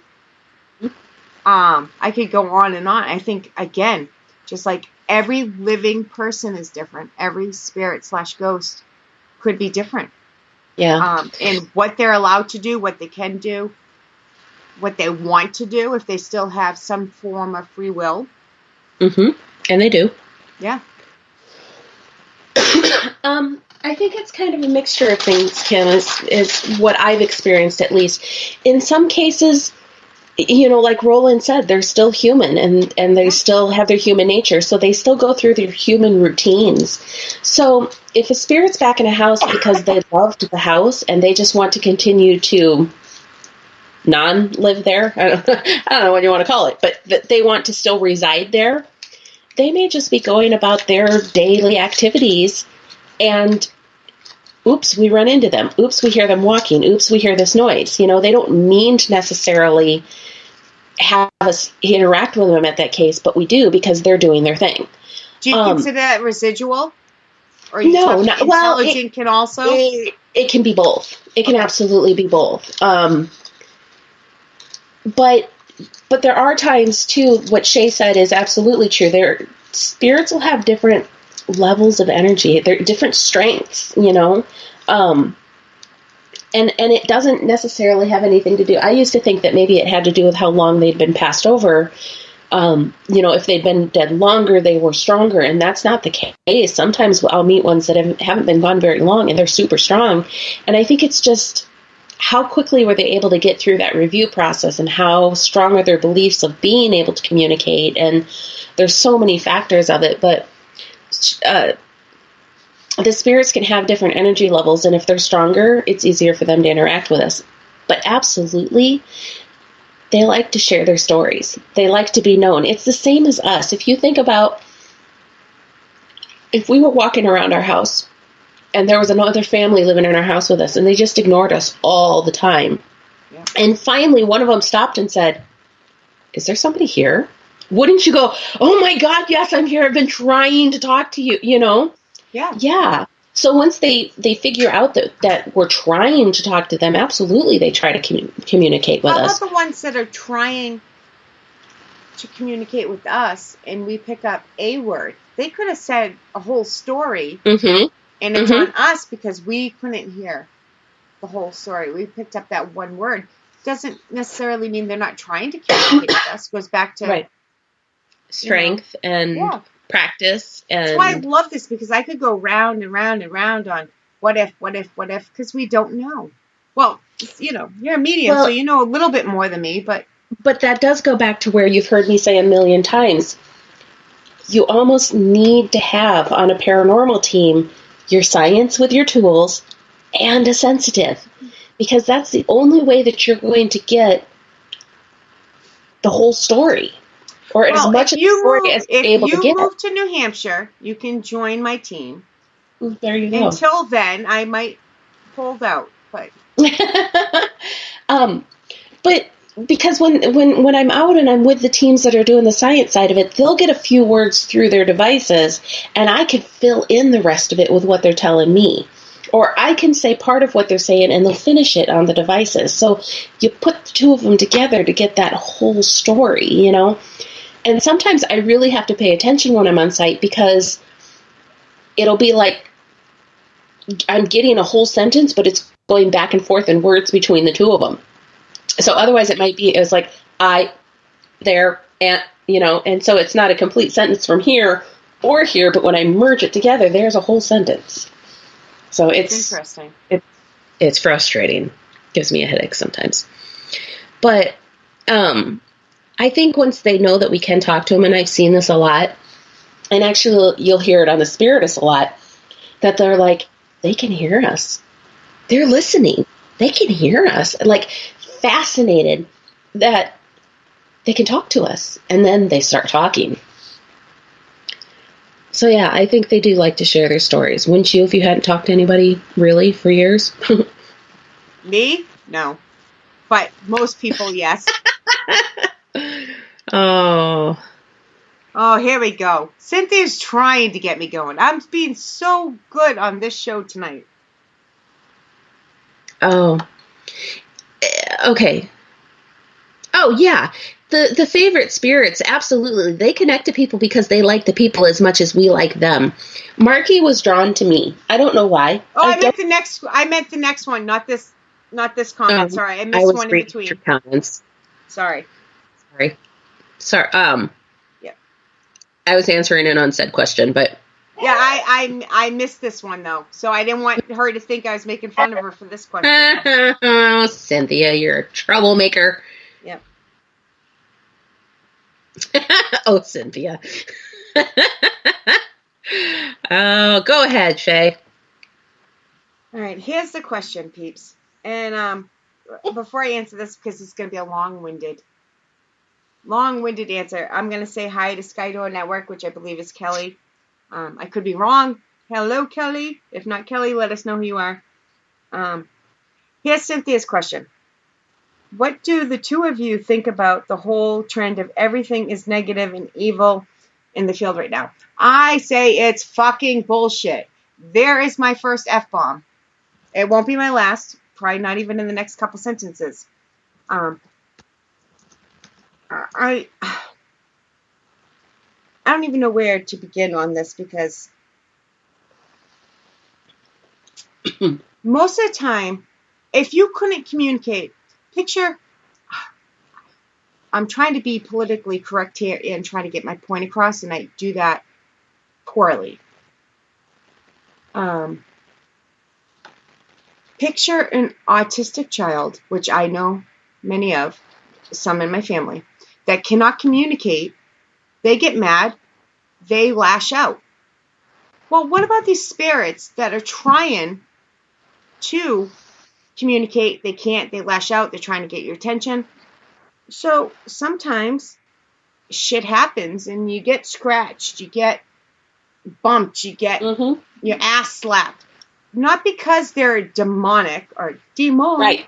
I could go on and on. I think, again, just like every living person is different, every spirit / ghost could be different. Yeah. And what they're allowed to do, what they can do, what they want to do, if they still have some form of free will. Mm-hmm. And they do. Yeah. I think it's kind of a mixture of things, Kim, is what I've experienced, at least. In some cases, like Roland said, they're still human and they still have their human nature. So they still go through their human routines. So if a spirit's back in a house because they loved the house and they just want to continue to non-live there, I don't know what you want to call it, but they want to still reside there, they may just be going about their daily activities and oops, we run into them. Oops, we hear them walking. Oops, we hear this noise. They don't mean to necessarily have us interact with them at that case, but we do because they're doing their thing. Do you consider that residual? Or no, not, intelligent can also? It can be both. It can absolutely be both. But there are times, too, what Shay said is absolutely true. Spirits will have different levels of energy. They're different strengths, And it doesn't necessarily have anything to do. I used to think that maybe it had to do with how long they'd been passed over. If they'd been dead longer, they were stronger, and that's not the case. Sometimes I'll meet ones that haven't been gone very long, and they're super strong. And I think it's just how quickly were they able to get through that review process, and how strong are their beliefs of being able to communicate. And there's so many factors of it, but the spirits can have different energy levels, and if they're stronger, it's easier for them to interact with us. But absolutely, they like to share their stories. They like to be known. It's the same as us. If you think about, if we were walking around our house and there was another family living in our house with us and they just ignored us all the time. Yeah. And finally, one of them stopped and said, "Is there somebody here?" Wouldn't you go, "Oh my God, yes, I'm here. I've been trying to talk to you," Yeah. Yeah. So once they figure out that we're trying to talk to them, absolutely they try to communicate with us. How about the ones that are trying to communicate with us and we pick up a word? They could have said a whole story, and it's on us because we couldn't hear the whole story. We picked up that one word. Doesn't necessarily mean they're not trying to communicate with us. Goes back to strength and practice. And that's why I love this, because I could go round and round and round on what if, because we don't know. Well, you're a medium, so you know a little bit more than me, but that does go back to where you've heard me say a million times. You almost need to have on a paranormal team your science with your tools and a sensitive, because that's the only way that you're going to get the whole story. Or as much of the story as you're able to get. If you move to New Hampshire, you can join my team. Ooh, there you go. Until then, I might hold out. But but because when I'm out and I'm with the teams that are doing the science side of it, they'll get a few words through their devices, and I can fill in the rest of it with what they're telling me. Or I can say part of what they're saying, and they'll finish it on the devices. So you put the two of them together to get that whole story, And sometimes I really have to pay attention when I'm on site, because it'll be like I'm getting a whole sentence, but it's going back and forth in words between the two of them. So otherwise it might be, it's like I, there, and, and so it's not a complete sentence from here or here, but when I merge it together, there's a whole sentence. So it's interesting. It's frustrating. Gives me a headache sometimes. But, I think once they know that we can talk to them, and I've seen this a lot, and actually you'll hear it on the Spiritus a lot, that they're like, they can hear us. They're listening. They can hear us. Like, fascinated that they can talk to us. And then they start talking. So yeah, I think they do like to share their stories. Wouldn't you if you hadn't talked to anybody really for years? Me? No. But most people, yes. Oh. Oh, here we go. Cynthia's trying to get me going. I'm being so good on this show tonight. Oh. Okay. Oh, yeah. The favorite spirits, absolutely. They connect to people because they like the people as much as we like them. Marky was drawn to me. I don't know why. Oh, I meant the next one, not this comment. Sorry, I missed one in between. Your comments. Sorry. Sorry. Yeah. I was answering an unsaid question, but yeah, I missed this one though, so I didn't want her to think I was making fun of her for this question. Oh, Cynthia, you're a troublemaker. Yep. Oh, Cynthia. Oh, go ahead, Shay. All right, here's the question, peeps. And before I answer this, because it's going to be a long-winded answer, I'm going to say hi to Skydoor Network, which I believe is Kelly. I could be wrong. Hello, Kelly. If not Kelly, let us know who you are. Here's Cynthia's question. What do the two of you think about the whole trend of everything is negative and evil in the field right now? I say it's fucking bullshit. There is my first F-bomb. It won't be my last. Probably not even in the next couple sentences. I don't even know where to begin on this because most of the time, if you couldn't communicate, picture, I'm trying to be politically correct here and trying to get my point across, and I do that poorly. Picture an autistic child, which I know many of, some in my family, that cannot communicate. They get mad. They lash out. Well, what about these spirits that are trying to communicate? They can't. They lash out. They're trying to get your attention. So sometimes shit happens and you get scratched. You get bumped. You get your ass slapped. Not because they're demonic or demon. Right.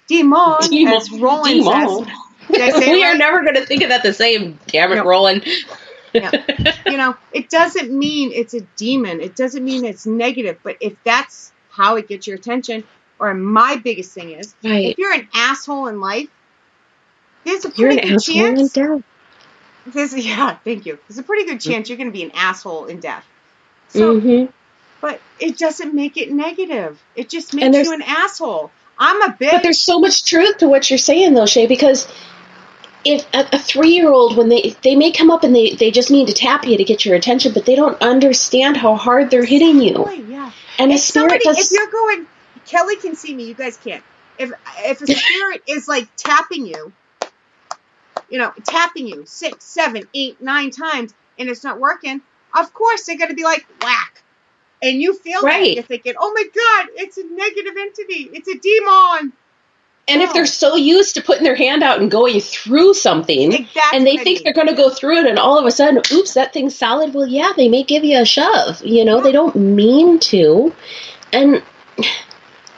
Demon, as Roland says. We are never going to think of that the same. Damn it, Roland. Yeah. It doesn't mean it's a demon. It doesn't mean it's negative. But if that's how it gets your attention, or my biggest thing is, if you're an asshole in life, there's a pretty good chance. Thank you. There's a pretty good chance you're going to be an asshole in death. So, but it doesn't make it negative. It just makes you an asshole. I'm a bitch. But there's so much truth to what you're saying, though, Shay, because if a 3-year-old, when they may come up and they just mean to tap you to get your attention, but they don't understand how hard they're hitting you. Yeah. And a spirit if you're going, Kelly can see me, you guys can't. If a spirit is like tapping you 6, 7, 8, 9 times, and it's not working, of course they're going to be like, whack. And you feel that. You're thinking, oh my God, it's a negative entity. It's a demon. And if they're so used to putting their hand out and going through something, and they think they're going to go through it, and all of a sudden, oops, that thing's solid. Well, yeah, they may give you a shove. They don't mean to. And,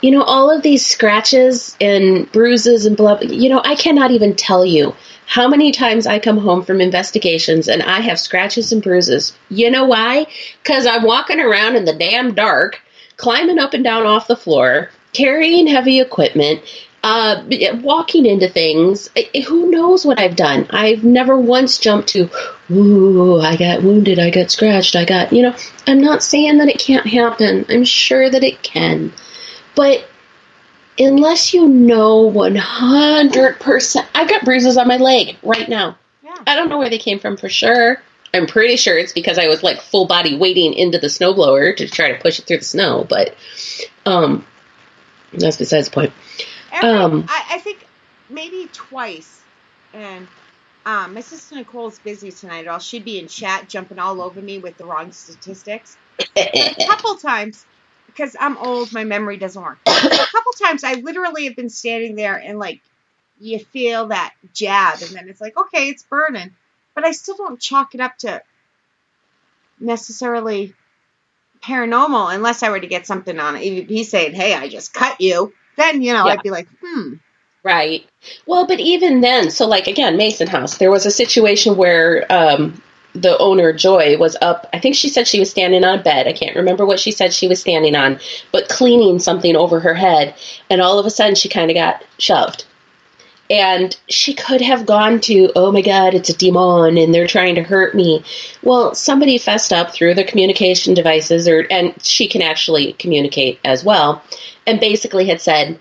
all of these scratches and bruises and blah, I cannot even tell you how many times I come home from investigations and I have scratches and bruises. You know why? Because I'm walking around in the damn dark, climbing up and down off the floor, carrying heavy equipment, walking into things. Who knows what I've done? I've never once jumped to, ooh, I got wounded, I got scratched, I'm not saying that it can't happen. I'm sure that it can. But unless you know 100%, I've got bruises on my leg right now. Yeah. I don't know where they came from for sure. I'm pretty sure it's because I was like full body wading into the snowblower to try to push it through the snow, but that's besides the point. I think maybe twice, and my sister Nicole's busy tonight, or else she'd be in chat jumping all over me with the wrong statistics. A couple times, because I'm old, my memory doesn't work. A couple times I literally have been standing there and like you feel that jab, and then it's like, okay, it's burning, but I still don't chalk it up to necessarily paranormal unless I were to get something on it. EVP saying, hey, I just cut you. Then, I'd be like, Right. Well, but even then, so like, again, Mason House, there was a situation where the owner, Joy, was up. I think she said she was standing on a bed. I can't remember what she said she was standing on, but cleaning something over her head. And all of a sudden, she kind of got shoved. And she could have gone to, oh my God, it's a demon and they're trying to hurt me. Well, somebody fessed up through their communication devices, and she can actually communicate as well, and basically had said,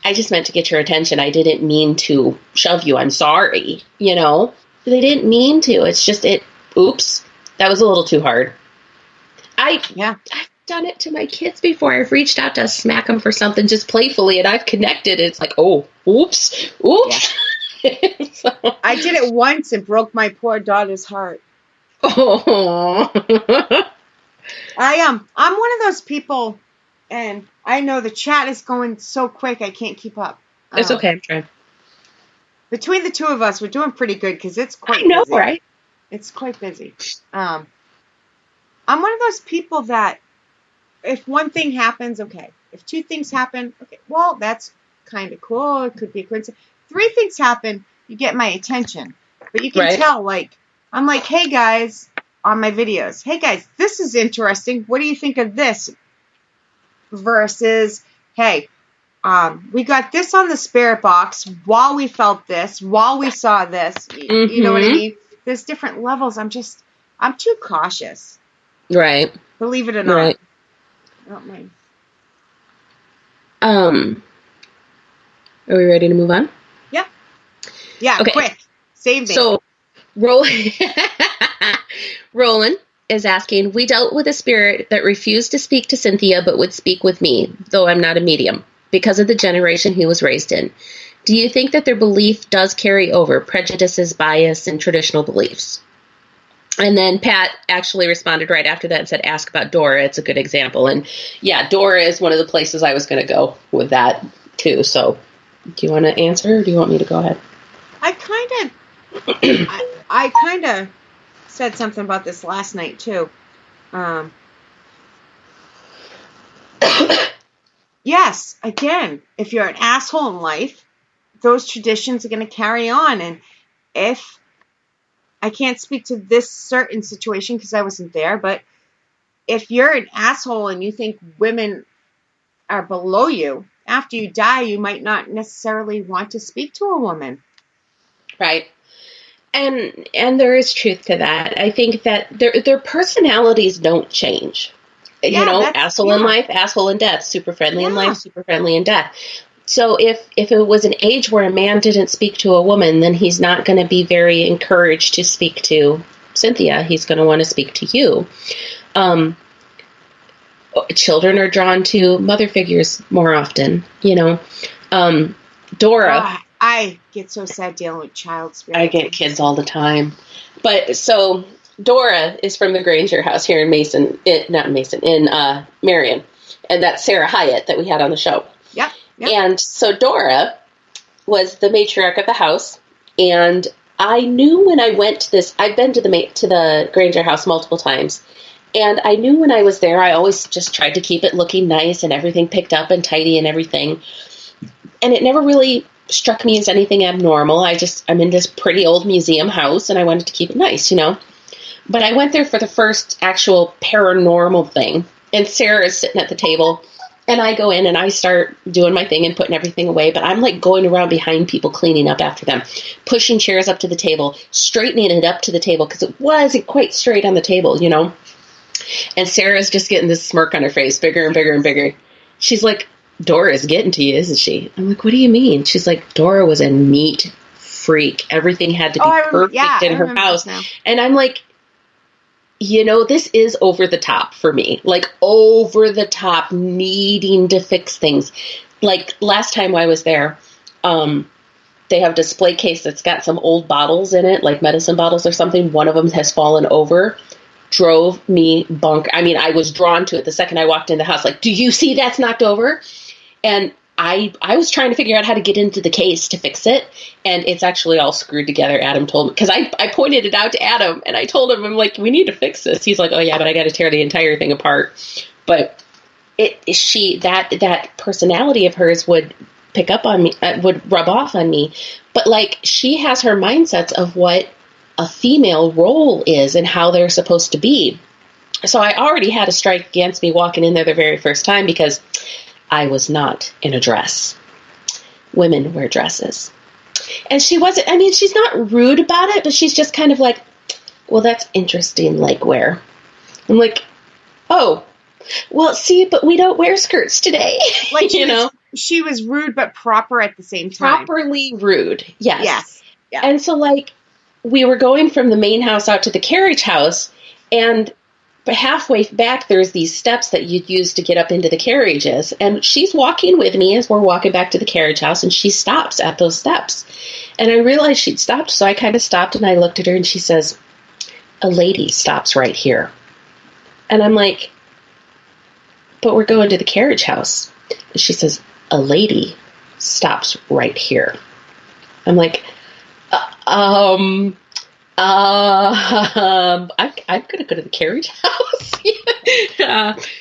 I just meant to get your attention. I didn't mean to shove you. I'm sorry. They didn't mean to. It's just oops, that was a little too hard. I've done it to my kids before. I've reached out to smack them for something just playfully, and I've connected. It's like, oh, oops. Yeah. So, I did it once and broke my poor daughter's heart. Oh. I'm one of those people, and I know the chat is going so quick I can't keep up. It's okay, I'm trying. Between the two of us, we're doing pretty good because it's quite I know, busy. right? It's quite busy. I'm one of those people that if one thing happens, okay. If two things happen, okay, well, that's kind of cool. It could be a coincidence. 3 things happen, you get my attention. But you can tell, like, I'm like, hey, guys, on my videos. Hey, guys, this is interesting. What do you think of this? Versus, hey, we got this on the spirit box while we felt this, while we saw this. You know what I mean? There's different levels. I'm too cautious. Right. Believe it or not. Right. I don't mind. Are we ready to move on? Yeah. Yeah, okay. Quick. Save me. So, Roland is asking, we dealt with a spirit that refused to speak to Cynthia but would speak with me, though I'm not a medium, because of the generation he was raised in. Do you think that their belief does carry over prejudices, bias, and traditional beliefs? And then Pat actually responded right after that and said, ask about Dora. It's a good example. And yeah, Dora is one of the places I was going to go with that too. So do you want to answer or do you want me to go ahead? I kind of said something about this last night too. Yes, again, if you're an asshole in life, those traditions are going to carry on. And if I can't speak to this certain situation because I wasn't there, but if you're an asshole and you think women are below you, after you die, you might not necessarily want to speak to a woman. Right. And there is truth to that. I think that their personalities don't change. Yeah, asshole in life, asshole in death, super friendly in life, super friendly in death. So if it was an age where a man didn't speak to a woman, then he's not going to be very encouraged to speak to Cynthia. He's going to want to speak to you. Children are drawn to mother figures more often, Dora. I get so sad dealing with child spirits. I get kids all the time. But so Dora is from the Granger house here in Marion. And that's Sarah Hyatt that we had on the show. Yep. And so Dora was the matriarch of the house, and I knew when I went to this, I've been to the Granger house multiple times, and I knew when I was there, I always just tried to keep it looking nice and everything picked up and tidy and everything, and it never really struck me as anything abnormal. I'm in this pretty old museum house, and I wanted to keep it nice, But I went there for the first actual paranormal thing, and Sarah is sitting at the table. And I go in and I start doing my thing and putting everything away. But I'm like going around behind people, cleaning up after them, pushing chairs up to the table, straightening it up to the table because it wasn't quite straight on the table, And Sarah's just getting this smirk on her face, bigger and bigger and bigger. She's like, Dora's getting to you, isn't she? I'm like, what do you mean? She's like, Dora was a neat freak. Everything had to be perfect in her house. And I'm like, this is over the top for me, like over the top, needing to fix things. Like last time I was there, they have a display case that's got some old bottles in it, like medicine bottles or something. One of them has fallen over, drove me bunk. I mean, I was drawn to it the second I walked in the house. Like, do you see that's knocked over? And I was trying to figure out how to get into the case to fix it, and it's actually all screwed together. Adam told me, because I pointed it out to Adam, and I told him, I'm like, we need to fix this. He's like, oh yeah, but I got to tear the entire thing apart. But that personality of hers would pick up on me, would rub off on me. But like, she has her mindsets of what a female role is and how they're supposed to be. So I already had a strike against me walking in there the very first time, because I was not in a dress. Women wear dresses. And she wasn't, I mean, she's not rude about it, but she's just kind of like, well, that's interesting leg wear. I'm like, oh, well, see, but we don't wear skirts today. Like, she was rude, but proper at the same time. Properly rude, yes. Yes. Yeah. And so, like, we were going from the main house out to the carriage house, and halfway back, there's these steps that you'd use to get up into the carriages. And she's walking with me as we're walking back to the carriage house, and she stops at those steps. And I realized she'd stopped, so I kind of stopped, and I looked at her, and she says, a lady stops right here. And I'm like, but we're going to the carriage house. And she says, a lady stops right here. I'm like, I'm going to go to the carriage house.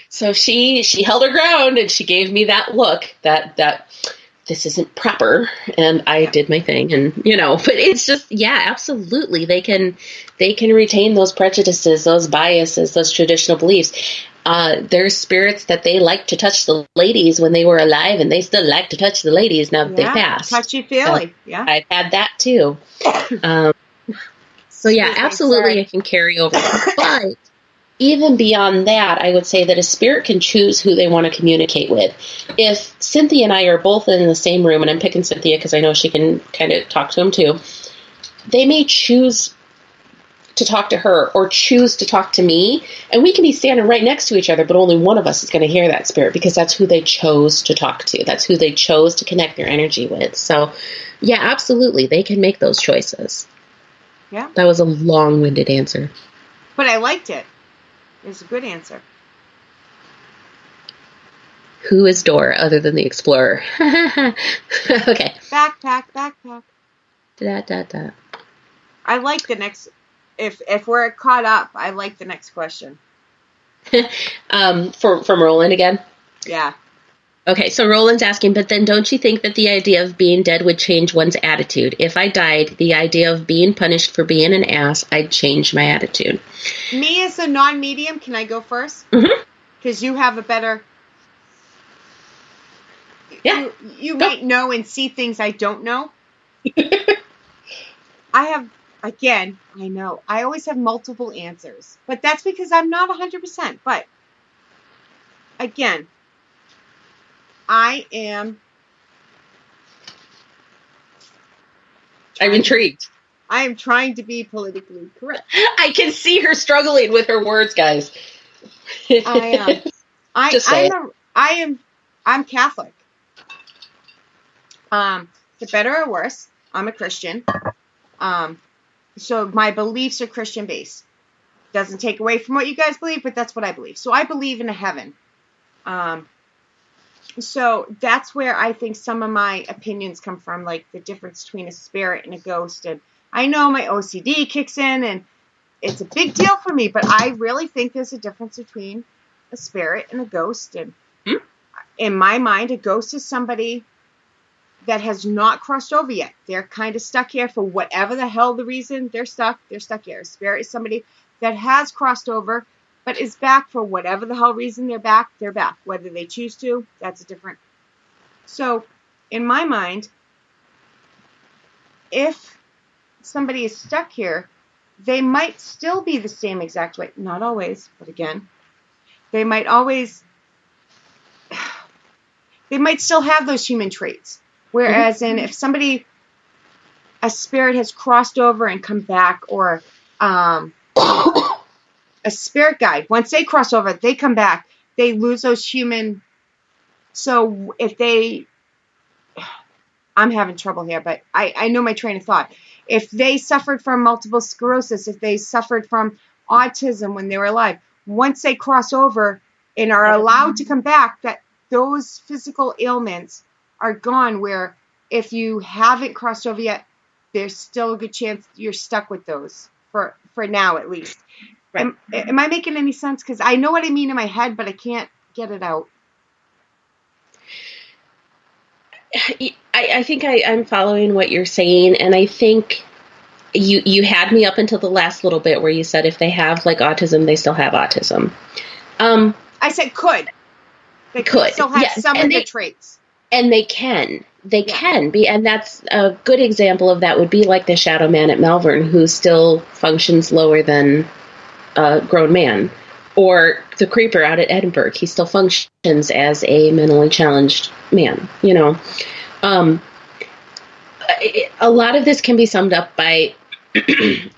So she held her ground, and she gave me that look that this isn't proper. And I did my thing, and, but it's just, yeah, absolutely. They can retain those prejudices, those biases, those traditional beliefs. There's spirits that they like to touch the ladies when they were alive, and they still like to touch the ladies now that they passed. Touchy-feely, yeah. I've had that too. So yeah, absolutely it can carry over. But even beyond that, I would say that a spirit can choose who they want to communicate with. If Cynthia and I are both in the same room, and I'm picking Cynthia because I know she can kind of talk to him too, they may choose to talk to her or choose to talk to me, and we can be standing right next to each other, but only one of us is going to hear that spirit because that's who they chose to talk to. That's who they chose to connect their energy with. So yeah, absolutely, they can make those choices. Yeah. That was a long-winded answer. But I liked it. It was a good answer. Who is Dora other than the explorer? Okay. Backpack. Da. I like the next... If we're caught up, I like the next question. From Roland again? Yeah. Okay, so Roland's asking, but then don't you think that the idea of being dead would change one's attitude? If I died, the idea of being punished for being an ass, I'd change my attitude. Me as a non-medium, can I go first? Mm-hmm. Because you have a better... Yeah. You might know and see things I don't know. I have... Again, I know, I always have multiple answers, but that's because I'm not 100%. But again, I'm intrigued. I am trying to be politically correct. I can see her struggling with her words, guys. I am. I'm Catholic. For better or worse, I'm a Christian. So my beliefs are Christian based. Doesn't take away from what you guys believe, but that's what I believe. So I believe in a heaven. So that's where I think some of my opinions come from, like the difference between a spirit and a ghost. And I know my OCD kicks in, and it's a big deal for me, but I really think there's a difference between a spirit and a ghost. And in my mind, a ghost is somebody that has not crossed over yet. They're kind of stuck here for whatever the hell the reason. They're stuck here. A spirit is somebody that has crossed over, but is back for whatever the hell reason they're back. Whether they choose to, that's a different. So, in my mind, if somebody is stuck here, they might still be the same exact way. Not always, but again, they might still have those human traits. Whereas if a spirit has crossed over and come back, or a spirit guide, once they cross over, they come back, they lose those human. So I'm having trouble here, but I know my train of thought. If they suffered from multiple sclerosis, if they suffered from autism when they were alive, once they cross over and are allowed to come back, that those physical ailments are gone, where if you haven't crossed over yet, there's still a good chance you're stuck with those for now, at least. Right. Am I making any sense? Because I know what I mean in my head, but I can't get it out. I think I'm following what you're saying, and I think you had me up until the last little bit where you said if they have like autism, they still have autism. I said could. They could still have some of the traits. And they can. They can be, and that's a good example of that would be like the shadow man at Malvern, who still functions lower than a grown man, or the creeper out at Edinburgh. He still functions as a mentally challenged man, you know. A lot of this can be summed up by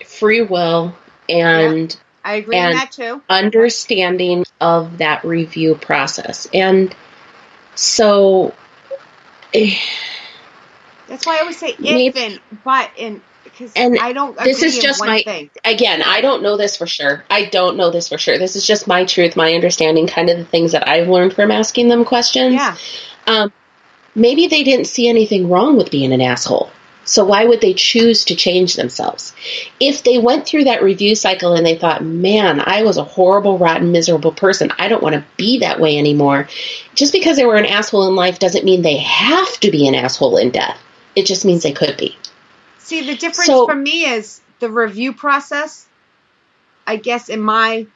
free will and I agree with that too. Understanding of that review process. And so that's why I always say if and but and because I don't agree this is just my thing. Again, I don't know this for sure. This is just my truth, my understanding, kind of the things that I've learned from asking them questions. Yeah. Maybe they didn't see anything wrong with being an asshole. So why would they choose to change themselves? If they went through that review cycle and they thought, man, I was a horrible, rotten, miserable person. I don't want to be that way anymore. Just because they were an asshole in life doesn't mean they have to be an asshole in death. It just means they could be. See, the difference for me is the review process, I guess, in my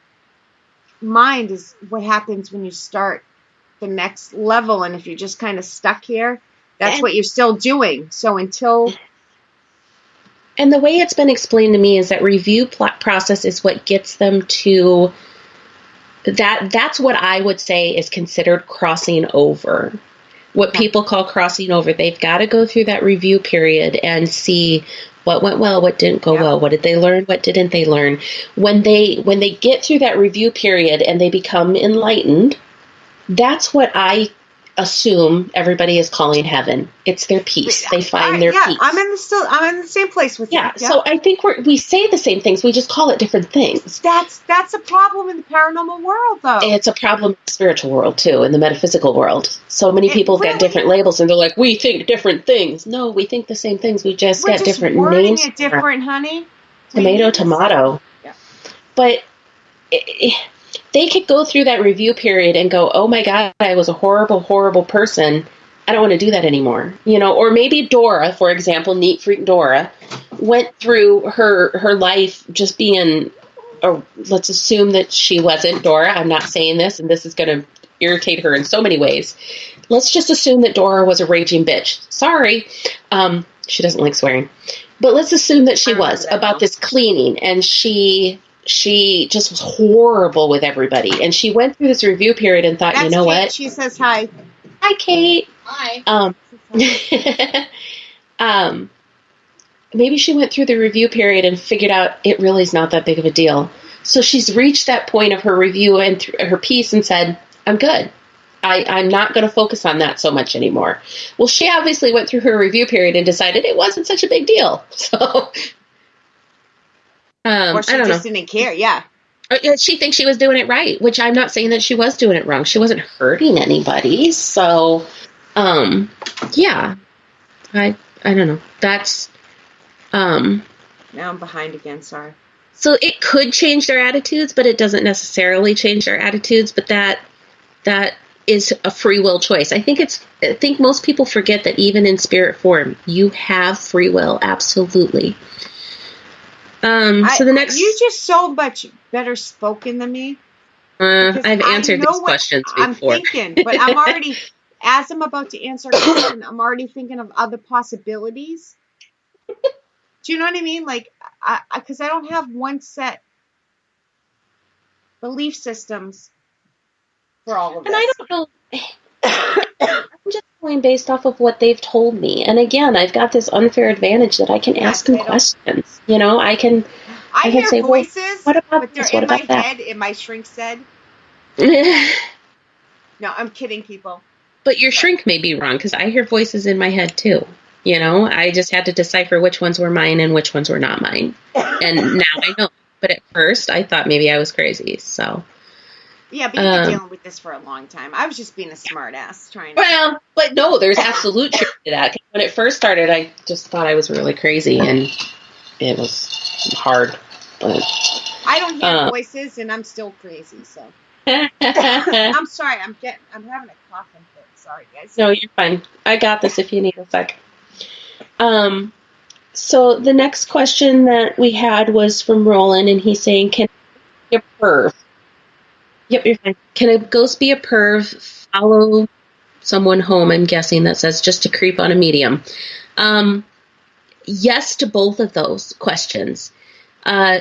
mind is what happens when you start the next level. And if you're just kind of stuck here, that's what you're still doing. So until... And the way it's been explained to me is that review process is what gets them to... That's what I would say is considered crossing over. What people call crossing over. They've got to go through that review period and see what went well, what didn't go well, what did they learn, what didn't they learn. When they get through that review period and they become enlightened, that's what I assume everybody is calling heaven. It's their peace. They find their peace. I'm in the same place with you. Yeah. So I think we say the same things. We just call it different things. That's a problem in the paranormal world, though. It's a problem in the spiritual world too, in the metaphysical world. So many people get different labels, and they're like, "We think different things." No, we think the same things. We just get different names. It different, honey. Tomato. Yeah. But they could go through that review period and go, oh my God, I was a horrible, horrible person. I don't want to do that anymore. You know, or maybe Dora, for example, Neat Freak Dora, went through her life just being, or let's assume that she wasn't Dora. I'm not saying this, and this is going to irritate her in so many ways. Let's just assume that Dora was a raging bitch. Sorry. She doesn't like swearing. But let's assume that she was about this cleaning, and she just was horrible with everybody. And she went through this review period and thought, you know Kate. what? She says hi. Hi, Kate. Hi. Maybe she went through the review period and figured out it really is not that big of a deal. So she's reached that point of her review and her piece and said, I'm good. I'm not going to focus on that so much anymore. Well, she obviously went through her review period and decided it wasn't such a big deal. So... or she just didn't care, yeah. She thinks she was doing it right, which I'm not saying that she was doing it wrong. She wasn't hurting anybody. So, yeah. I don't know. That's... now I'm behind again, sorry. So it could change their attitudes, but it doesn't necessarily change their attitudes, but that is a free will choice. I think most people forget that even in spirit form, you have free will, absolutely. So the next, you're just so much better spoken than me. I've answered these questions before. I'm thinking, but I'm already, as I'm about to answer a question, I'm already thinking of other possibilities. Do you know what I mean? Like, because I don't have one set belief systems for all of this. And I don't know. I'm just going based off of what they've told me. And again, I've got this unfair advantage that I can ask them questions. You know, I can hear say, voices, well, what about but they're this? What in my about that? head, in my shrink said. No, I'm kidding, people. But your shrink may be wrong, because I hear voices in my head, too. You know, I just had to decipher which ones were mine and which ones were not mine. And now I know. But at first, I thought maybe I was crazy, so... Yeah, but you've been dealing with this for a long time. I was just being a smart ass trying to... Well, but no, there's absolute truth to that. When it first started, I just thought I was really crazy, and it was hard. But I don't hear voices, and I'm still crazy, so... I'm sorry, I'm having a coughing fit. Sorry, guys. No, you're fine. I got this if you need a sec. So the next question that we had was from Roland, and he's saying, can a perv? Yep, you're fine. Can a ghost be a perv? Follow someone home, I'm guessing that says just to creep on a medium. Yes to both of those questions.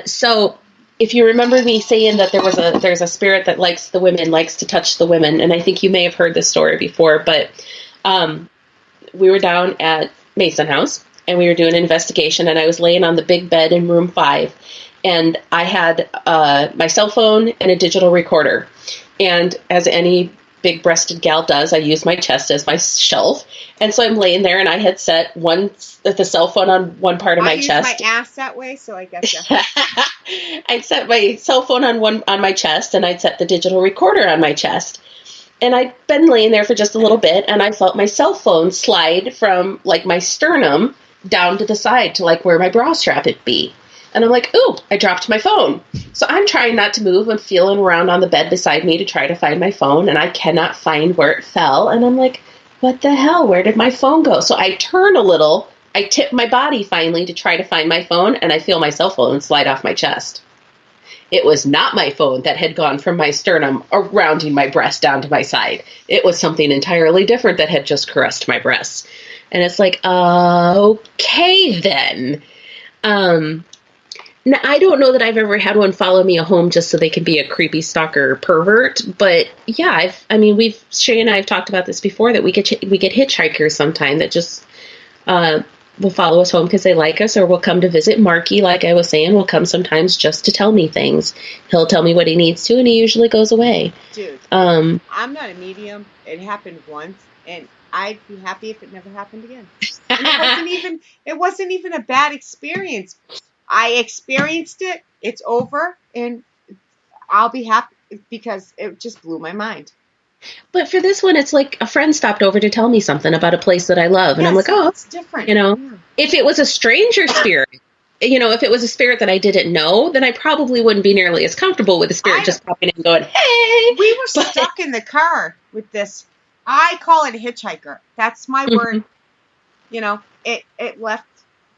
So if you remember me saying that there's a spirit that likes the women, likes to touch the women, and I think you may have heard this story before, but we were down at Mason House, and we were doing an investigation, and I was laying on the big bed in room 5, and I had my cell phone and a digital recorder. And as any big-breasted gal does, I used my chest as my shelf. And so I'm laying there, and I had set the cell phone on one part of my chest. I use my ass that way, so I guess yeah. I'd set my cell phone on my chest, and I'd set the digital recorder on my chest. And I'd been laying there for just a little bit, and I felt my cell phone slide from, like, my sternum down to the side to, like, where my bra strap would be. And I'm like, ooh, I dropped my phone. So I'm trying not to move. I'm feeling around on the bed beside me to try to find my phone, and I cannot find where it fell. And I'm like, what the hell? Where did my phone go? So I turn a little. I tip my body finally to try to find my phone, and I feel my cell phone slide off my chest. It was not my phone that had gone from my sternum around my breast down to my side. It was something entirely different that had just caressed my breasts. And it's like, okay then. Now, I don't know that I've ever had one follow me home just so they can be a creepy stalker pervert, but yeah, Shay and I have talked about this before, that we get hitchhikers sometime that just will follow us home because they like us, or will come to visit. Marky, like I was saying, will come sometimes just to tell me things. He'll tell me what he needs to, and he usually goes away. Dude, I'm not a medium. It happened once, and I'd be happy if it never happened again. And it wasn't even a bad experience. I experienced it, it's over, and I'll be happy because it just blew my mind. But for this one, it's like a friend stopped over to tell me something about a place that I love, and I'm like, oh, it's different. Yeah. If it was a stranger spirit, if it was a spirit that I didn't know, then I probably wouldn't be nearly as comfortable with the spirit just popping in and going, hey. We were stuck in the car with this. I call it a hitchhiker. That's my word. It left.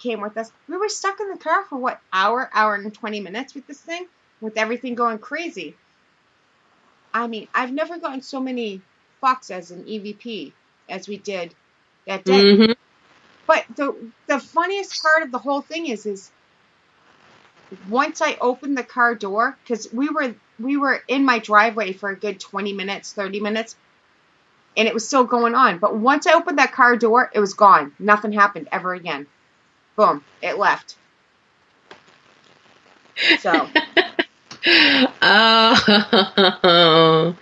Came with us. We were stuck in the car for hour and 20 minutes with this thing, with everything going crazy. I mean, I've never gotten so many fucks as an EVP as we did that day. Mm-hmm. But the funniest part of the whole thing is once I opened the car door, because we were in my driveway for a good 20 minutes, 30 minutes, and it was still going on. But once I opened that car door, it was gone. Nothing happened ever again. Boom, it left. So. Oh.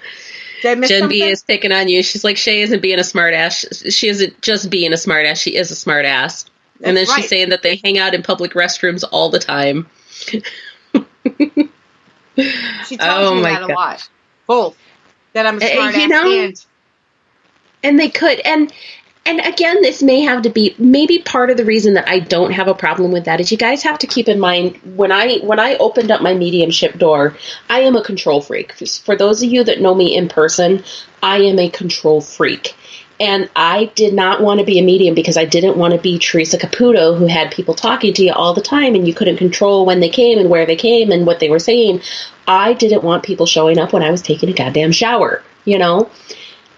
Jen B is picking on you. She's like, Shay isn't being a smart ass. She isn't just being a smart ass. She is a smart ass. And then she's saying that they hang out in public restrooms all the time. She tells me that a lot. Both. That I'm a smart ass and they could. And again, this may have to be maybe part of the reason that I don't have a problem with that is you guys have to keep in mind when I opened up my mediumship door, I am a control freak. For those of you that know me in person, I am a control freak. And I did not want to be a medium because I didn't want to be Teresa Caputo, who had people talking to you all the time and you couldn't control when they came and where they came and what they were saying. I didn't want people showing up when I was taking a goddamn shower,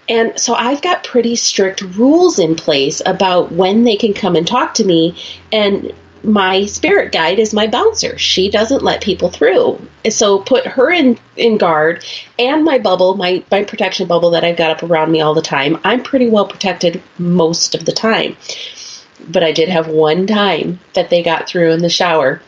And so I've got pretty strict rules in place about when they can come and talk to me. And my spirit guide is my bouncer. She doesn't let people through. So put her in guard, and my bubble, my protection bubble that I've got up around me all the time. I'm pretty well protected most of the time. But I did have one time that they got through in the shower.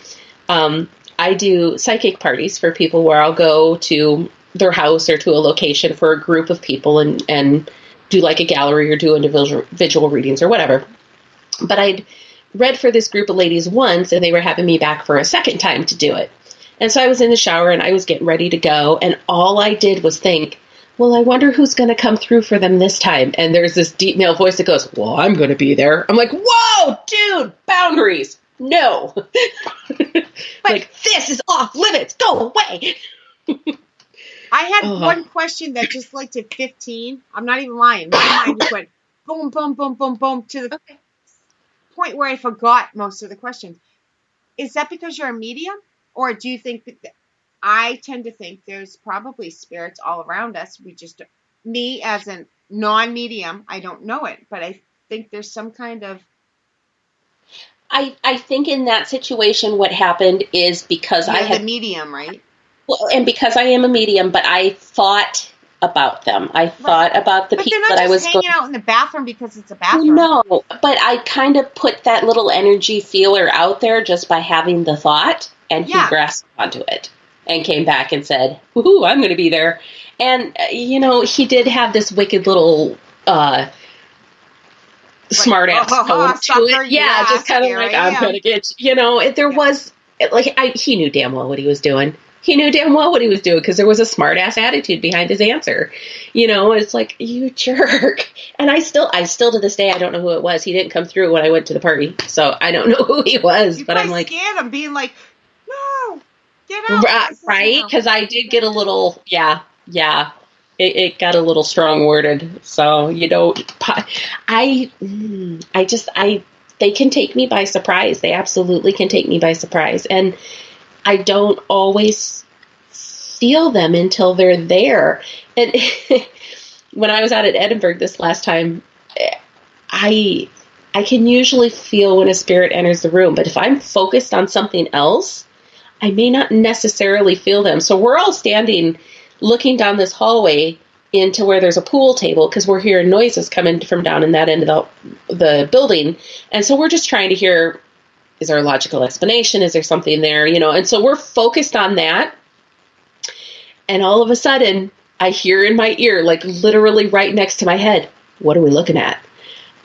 I do psychic parties for people where I'll go to their house or to a location for a group of people and do like a gallery or do individual readings or whatever. But I'd read for this group of ladies once, and they were having me back for a second time to do it. And so I was in the shower and I was getting ready to go. And all I did was think, well, I wonder who's going to come through for them this time. And there's this deep male voice that goes, well, I'm going to be there. I'm like, whoa, dude, boundaries. No. Like, this is off limits. Go away. I had one question that just like to 15. I'm not even lying. My mind just went boom, boom, boom, boom, boom to the point where I forgot most of the questions. Is that because you're a medium? Or do you think that I tend to think there's probably spirits all around us. We just, me as a non-medium, I don't know it. But I think there's some kind of... I think in that situation what happened is because I had... the medium, right? Well, and because I am a medium, but I thought about them. I thought about the people that I was hanging out in the bathroom because it's a bathroom. No, but I kind of put that little energy feeler out there just by having the thought, and he grasped onto it and came back and said, woohoo, I'm going to be there. And, he did have this wicked little smart ass tone to it. Yeah, just kind of like, I'm going to get, there was, he knew damn well what he was doing. He knew damn well what he was doing because there was a smart ass attitude behind his answer. It's like, you jerk. And I still to this day, I don't know who it was. He didn't come through when I went to the party. So I don't know who he was, but I'm like, scared him being like, no, get out. Right. Because I did get a little, it got a little strong worded. So, they can take me by surprise. They absolutely can take me by surprise. And I don't always feel them until they're there. And when I was out at Edinburgh this last time, I can usually feel when a spirit enters the room. But if I'm focused on something else, I may not necessarily feel them. So we're all standing looking down this hallway into where there's a pool table because we're hearing noises coming from down in that end of the building. And so we're just trying to hear, is there a logical explanation? Is there something there? And so we're focused on that. And all of a sudden, I hear in my ear, like literally right next to my head, what are we looking at?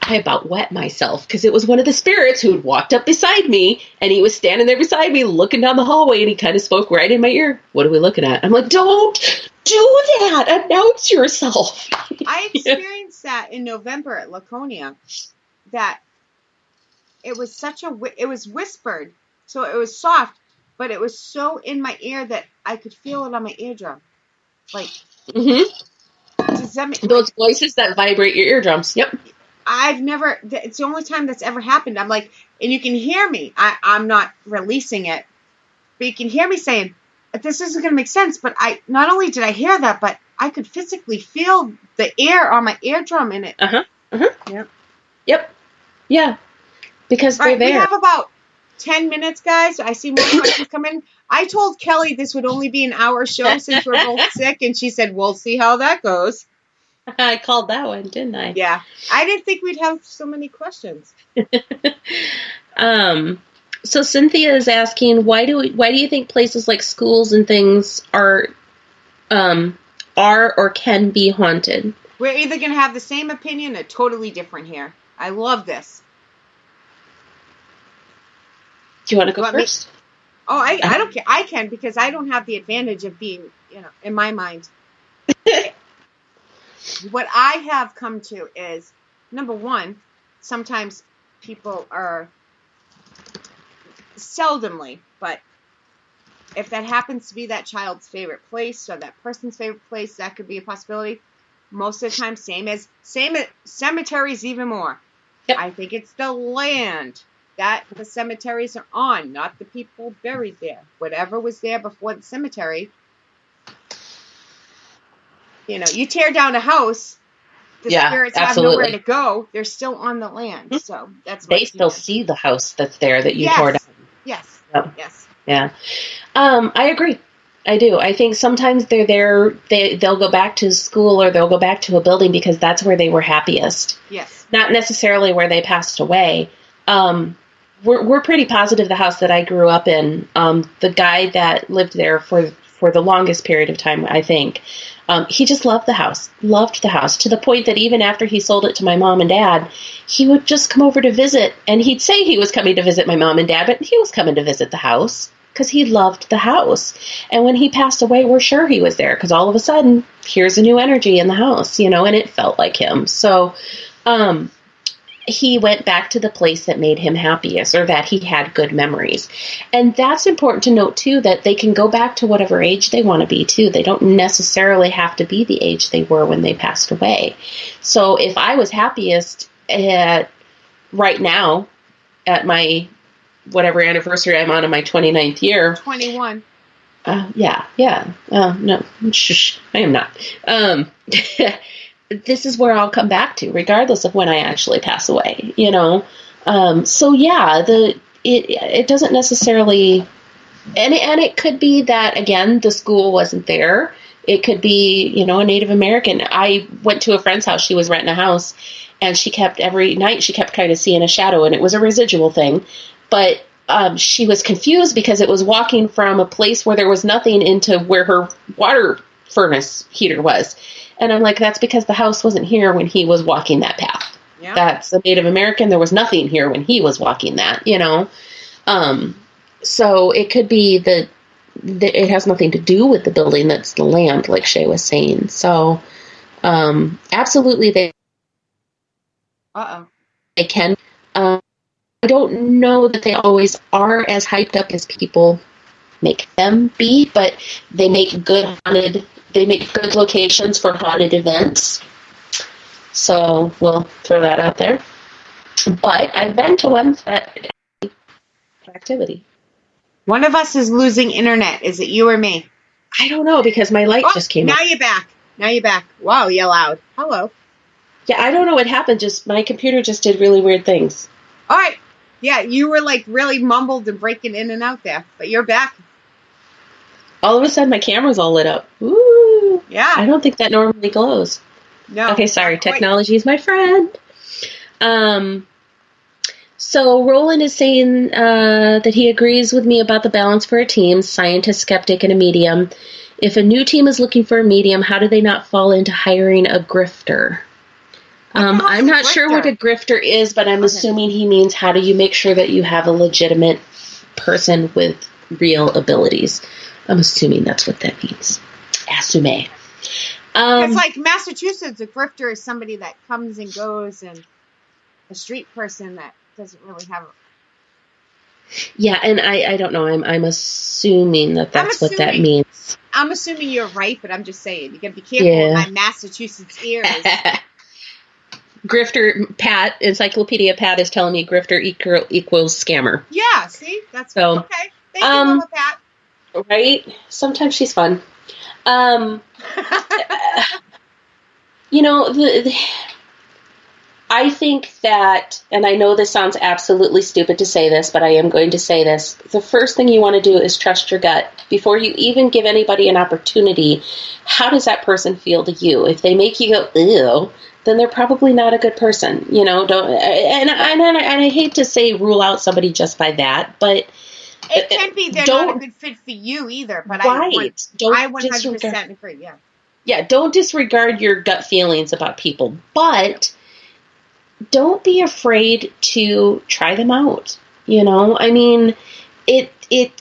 I about wet myself because it was one of the spirits who had walked up beside me and he was standing there beside me looking down the hallway and he kind of spoke right in my ear. What are we looking at? I'm like, don't do that. Announce yourself. I experienced that in November at Laconia, that it was it was whispered, so it was soft, but it was so in my ear that I could feel it on my eardrum. Like, does that make, those voices that vibrate your eardrums. Yep. It's the only time that's ever happened. I'm like, and you can hear me. I'm not releasing it, but you can hear me saying, this isn't going to make sense, but not only did I hear that, but I could physically feel the air on my eardrum in it. Yep. Yeah. Because they're there. We have about 10 minutes, guys. I see more questions coming. I told Kelly this would only be an hour show since we're both sick, and she said, we'll see how that goes. I called that one, didn't I? Yeah. I didn't think we'd have so many questions. So Cynthia is asking, why do you think places like schools and things are or can be haunted? We're either going to have the same opinion or totally different here. I love this. Do you want to go first? Oh, I don't care. I can because I don't have the advantage of being, in my mind. What I have come to is, number one, sometimes people are seldomly, but if that happens to be that child's favorite place or that person's favorite place, that could be a possibility. Most of the time, same as cemeteries, even more. Yep. I think it's the land that the cemeteries are on, not the people buried there. Whatever was there before the cemetery. You tear down a house, the spirits have nowhere to go. They're still on the land. So that's they still see the house that's there that you tore down. Yes. Oh. Yes. Yeah. I agree. I do. I think sometimes they're there. They'll go back to school or they'll go back to a building because that's where they were happiest. Yes. Not necessarily where they passed away. We're pretty positive the house that I grew up in, the guy that lived there for the longest period of time, I think, he just loved the house to the point that even after he sold it to my mom and dad, he would just come over to visit, and he'd say he was coming to visit my mom and dad, but he was coming to visit the house. because he loved the house. And when he passed away, we're sure he was there because all of a sudden, here's a new energy in the house, and it felt like him. So, he went back to the place that made him happiest or that he had good memories. And that's important to note, too, that they can go back to whatever age they want to be, too. They don't necessarily have to be the age they were when they passed away. So if I was happiest right now at my whatever anniversary I'm on in my 29th year. 21. Yeah. No, shush, I am not. This is where I'll come back to, regardless of when I actually pass away, So yeah, it doesn't necessarily, and it could be that, again, the school wasn't there. It could be, a Native American. I went to a friend's house. She was renting a house, and every night she kept kind of seeing a shadow, and it was a residual thing. But she was confused because it was walking from a place where there was nothing into where her water furnace heater was. And I'm like, that's because the house wasn't here when he was walking that path. Yeah. That's a Native American. There was nothing here when he was walking that, So it could be that it has nothing to do with the building. That's the land, like Shay was saying. So absolutely they can. I don't know that they always are as hyped up as people make them be, but they make good locations for haunted events. So we'll throw that out there. But I've been to one that activity. One of us is losing internet. Is it you or me? I don't know, because my light just came up. Now you're back. Wow, you're loud. Hello. Yeah, I don't know what happened. Just my computer just did really weird things. All right. Yeah, you were like really mumbled and breaking in and out there, but you're back. All of a sudden, my camera's all lit up. Ooh. Yeah. I don't think that normally glows. No. Okay, sorry. Technology is my friend. So Roland is saying that he agrees with me about the balance for a team, scientist, skeptic, and a medium. If a new team is looking for a medium, how do they not fall into hiring a grifter? I'm not sure what a grifter is, but I'm assuming he means how do you make sure that you have a legitimate person with real abilities. I'm assuming that's what that means. Assume. It's like Massachusetts, a grifter is somebody that comes and goes, and a street person that doesn't really have Yeah, and I don't know. I'm assuming that's what that means. I'm assuming you're right, but I'm just saying. You got to be careful with my Massachusetts ears. Grifter, Pat, Encyclopedia Pat is telling me grifter equals scammer. Yeah, see? That's so, okay. Thank you, Mama Pat. Right? Sometimes she's fun. I think that, and I know this sounds absolutely stupid to say this, but I am going to say this. The first thing you want to do is trust your gut. Before you even give anybody an opportunity, how does that person feel to you? If they make you go, ew, then they're probably not a good person. I hate to say rule out somebody just by that, but it can be they're not a good fit for you either. But right. I 100% agree. Yeah. Yeah. Don't disregard your gut feelings about people, but don't be afraid to try them out. It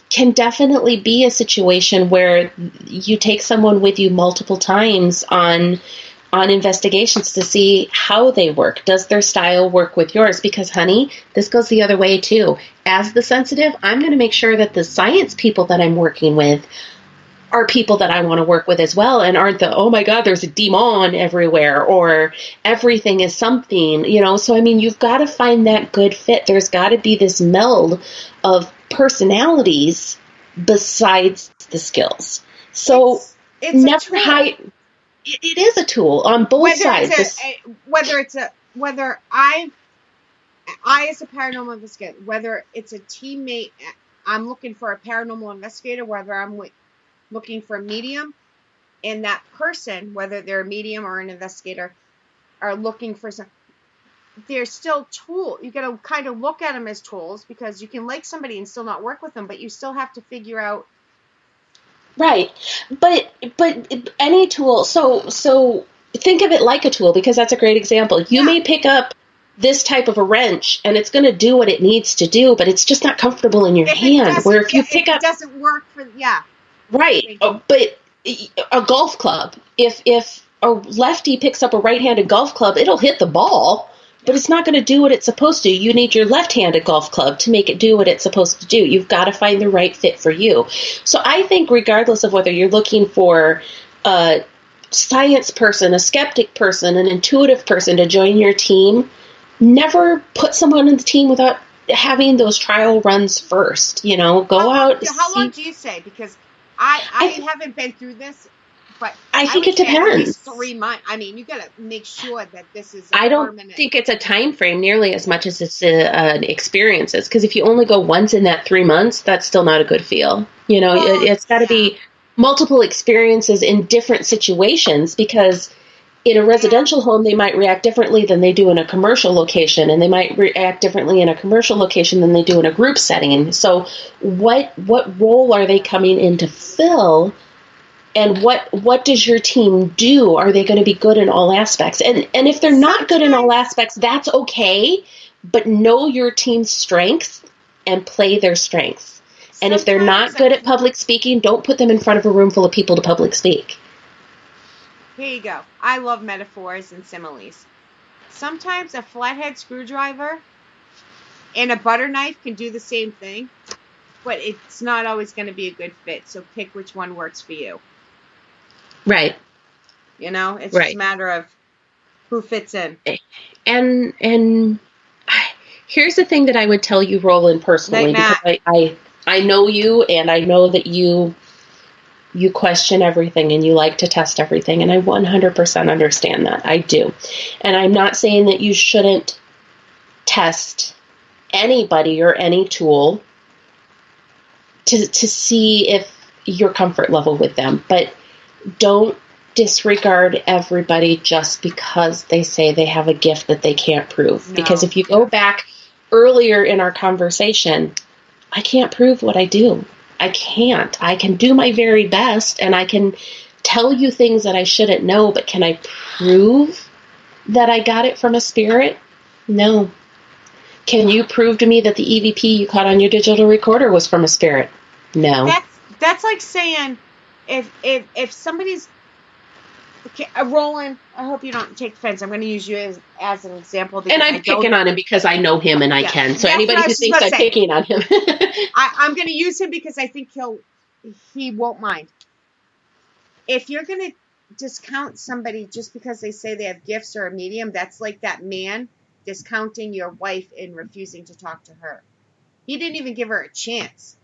can definitely be a situation where you take someone with you multiple times on investigations to see how they work. Does their style work with yours? Because, honey, this goes the other way, too. As the sensitive, I'm going to make sure that the science people that I'm working with are people that I want to work with as well, and aren't oh my God, there's a demon everywhere, or everything is something, So, you've got to find that good fit. There's got to be this meld of personalities besides the skills. So, it's never hide. It is a tool on both sides. Whether I as a paranormal investigator, whether it's a teammate, I'm looking for a paranormal investigator, whether I'm looking for a medium, and that person, whether they're a medium or an investigator, are looking for some. They're still tools. You got to kind of look at them as tools, because you can like somebody and still not work with them, but you still have to figure out. Right. But any tool, so think of it like a tool, because that's a great example. You may pick up this type of a wrench and it's going to do what it needs to do, but it's just not comfortable in your If it hand. doesn't- Where if you yeah, pick if up, it doesn't work for right, Thank you. but a golf club, if a lefty picks up a right-handed golf club, it'll hit the ball, but it's not going to do what it's supposed to. You need your left-handed golf club to make it do what it's supposed to do. You've got to find the right fit for you. So I think regardless of whether you're looking for a science person, a skeptic person, an intuitive person to join your team, never put someone on the team without having those trial runs first. You know, go out. How long do you say? Because I haven't been through this, but I think would it say at depends. least 3 months. I mean, you got to make sure that this is. I don't permanent. think it's a time frame nearly as much as it's an experiences. Because if you only go once in that 3 months, that's still not a good feel. You know, it's got to be multiple experiences in different situations, because in a residential home, they might react differently than they do in a commercial location, and they might react differently in a commercial location than they do in a group setting. So what role are they coming in to fill, and what does your team do? Are they going to be good in all aspects? And if they're not good in all aspects, that's okay, but know your team's strengths and play their strengths. And if they're not good at public speaking, don't put them in front of a room full of people to public speak. Here you go. I love metaphors and similes. Sometimes a flathead screwdriver and a butter knife can do the same thing, but it's not always going to be a good fit. So pick which one works for you. Right. You know, it's just a matter of who fits in. And here's the thing that I would tell you, Roland, personally, because I know you, and I know that you question everything and you like to test everything, and I 100% understand that. I do. And I'm not saying that you shouldn't test anybody or any tool to see if your comfort level with them, but don't disregard everybody just because they say they have a gift that they can't prove. No. Because if you go back earlier in our conversation, I can't prove what I do. I can't. I can do my very best, and I can tell you things that I shouldn't know, but can I prove that I got it from a spirit? No. Can you prove to me that the EVP you caught on your digital recorder was from a spirit? No. That's like saying if somebody's Roland, I hope you don't take offense. I'm going to use you as an example. And I'm picking on him because I know him and I can. So anybody who thinks I'm picking on him. I'm going to use him because I think he won't mind. If you're going to discount somebody just because they say they have gifts or a medium, that's like that man discounting your wife and refusing to talk to her. He didn't even give her a chance.